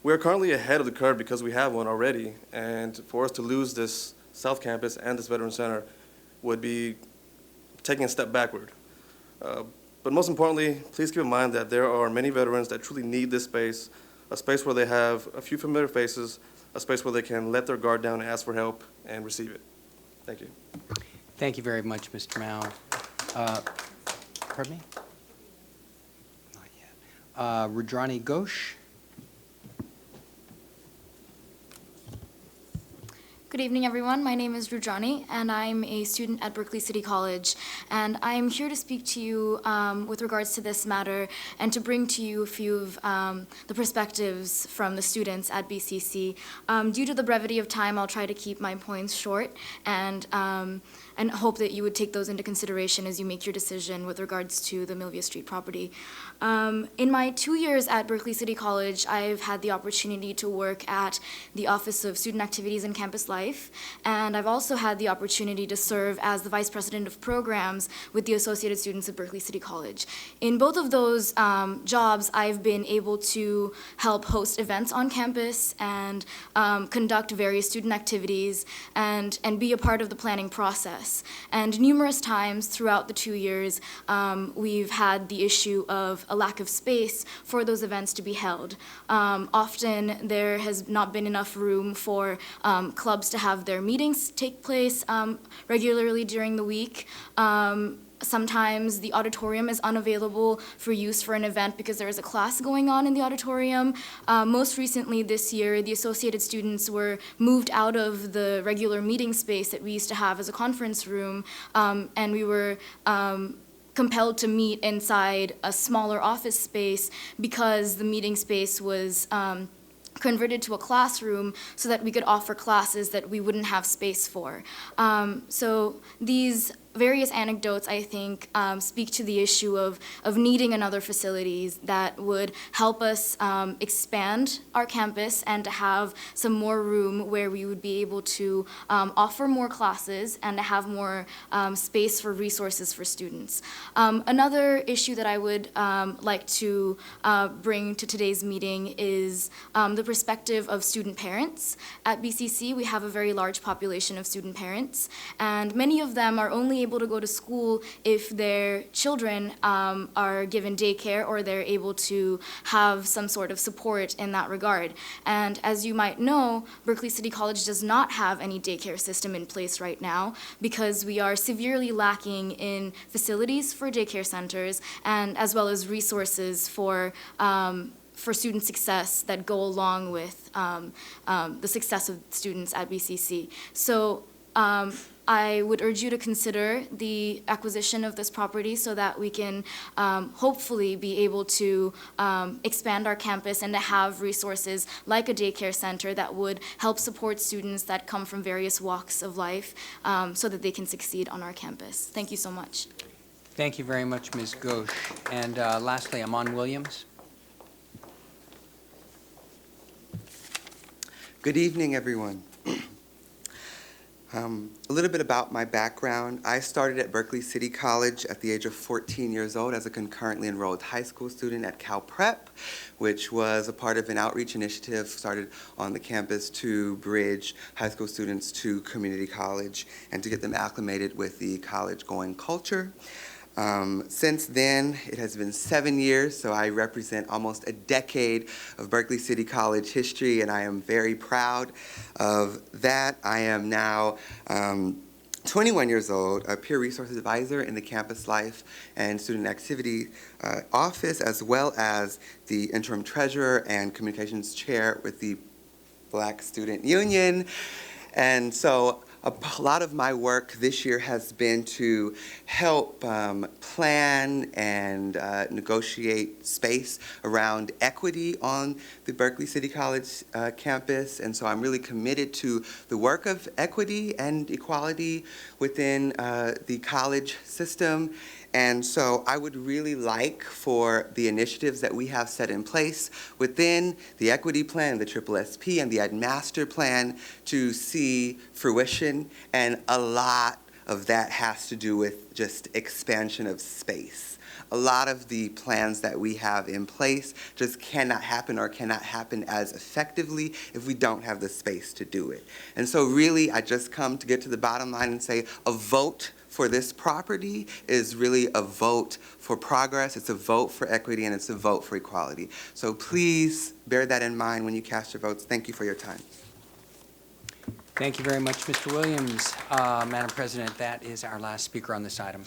We are currently ahead of the curve because we have one already, and for us to lose this South Campus and this Veteran Center would be taking a step backward. But most importantly, please keep in mind that there are many veterans that truly need this space, a space where they have a few familiar faces, a space where they can let their guard down and ask for help and receive it. Thank you. Thank you very much, Mr. Mao. Pardon me? Not yet. Rudrani Ghosh. Good evening, everyone. My name is Rudrani, and I'm a student at Berkeley City College. And I'm here to speak to you with regards to this matter and to bring to you a few of the perspectives from the students at BCC. Due to the brevity of time, I'll try to keep my points short and hope that you would take those into consideration as you make your decision with regards to the Milvia Street property. In my 2 years at Berkeley City College, I've had the opportunity to work at the Office of Student Activities and Campus Life, and I've also had the opportunity to serve as the Vice President of Programs with the Associated Students of Berkeley City College. In both of those jobs, I've been able to help host events on campus and conduct various student activities and be a part of the planning process. And numerous times throughout the 2 years, we've had the issue of a lack of space for those events to be held. Often there has not been enough room for clubs to have their meetings take place regularly during the week. Sometimes the auditorium is unavailable for use for an event because there is a class going on in the auditorium. Most recently this year, the associated students were moved out of the regular meeting space that we used to have as a conference room, and we were compelled to meet inside a smaller office space because the meeting space was converted to a classroom so that we could offer classes that we wouldn't have space for. So these various anecdotes, I think, speak to the issue of needing another facilities that would help us expand our campus and to have some more room where we would be able to offer more classes and to have more space for resources for students. Another issue that I would like to bring to today's meeting is the perspective of student parents. At BCC, we have a very large population of student parents, and many of them are only able to go to school if their children are given daycare or they're able to have some sort of support in that regard. And as you might know, Berkeley City College does not have any daycare system in place right now because we are severely lacking in facilities for daycare centers and as well as resources for student success that go along with the success of students at BCC. So I would urge you to consider the acquisition of this property so that we can hopefully be able to expand our campus and to have resources like a daycare center that would help support students that come from various walks of life so that they can succeed on our campus. Thank you so much. Thank you very much, Ms. Ghosh. And lastly, Amon Williams. Good evening, everyone. A little bit about my background. I started at Berkeley City College at the age of 14 years old as a concurrently enrolled high school student at Cal Prep, which was a part of an outreach initiative started on the campus to bridge high school students to community college and to get them acclimated with the college-going culture. Since then, it has been 7 years, so I represent almost a decade of Berkeley City College history, and I am very proud of that. I am now 21 years old, a peer resources advisor in the campus life and student activity office, as well as the interim treasurer and communications chair with the Black Student Union. And so a lot of my work this year has been to help plan and negotiate space around equity on the Berkeley City College campus. And so I'm really committed to the work of equity and equality within the college system. And so I would really like for the initiatives that we have set in place within the equity plan, the SSSP, and the Ed Master Plan to see fruition. And a lot of that has to do with just expansion of space. A lot of the plans that we have in place just cannot happen or cannot happen as effectively if we don't have the space to do it. And so really, I just come to get to the bottom line and say a vote for this property is really a vote for progress, it's a vote for equity, and it's a vote for equality. So please bear that in mind when you cast your votes. Thank you for your time. Thank you very much, Mr. Williams. Madam President, that is our last speaker on this item.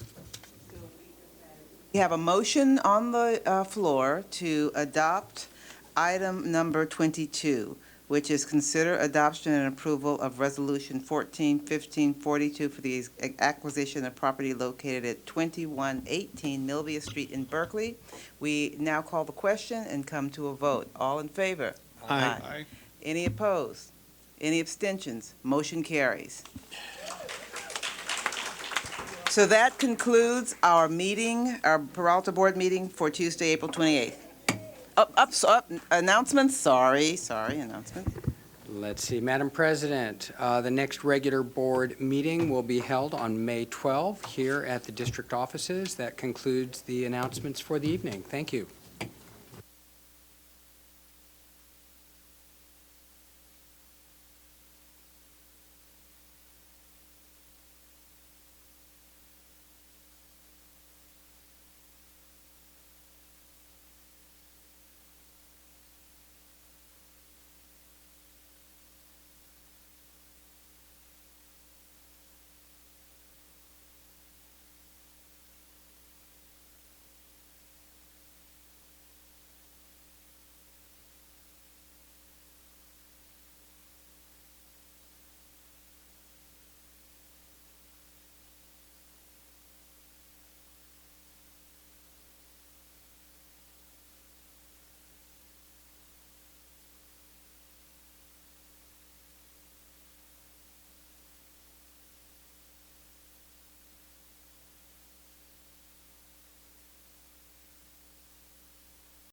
We have a motion on the floor to adopt item number 22, which is consider adoption and approval of Resolution 141542 for the acquisition of property located at 2118 Milvia Street in Berkeley. We now call the question and come to a vote. All in favor? Aye. Any opposed? Any abstentions? Motion carries. So that concludes our meeting, our Peralta Board meeting for Tuesday, April 28th. Announcements, sorry, announcements. Let's see, Madam President, the next regular board meeting will be held on May 12 here at the district offices. That concludes the announcements for the evening. Thank you.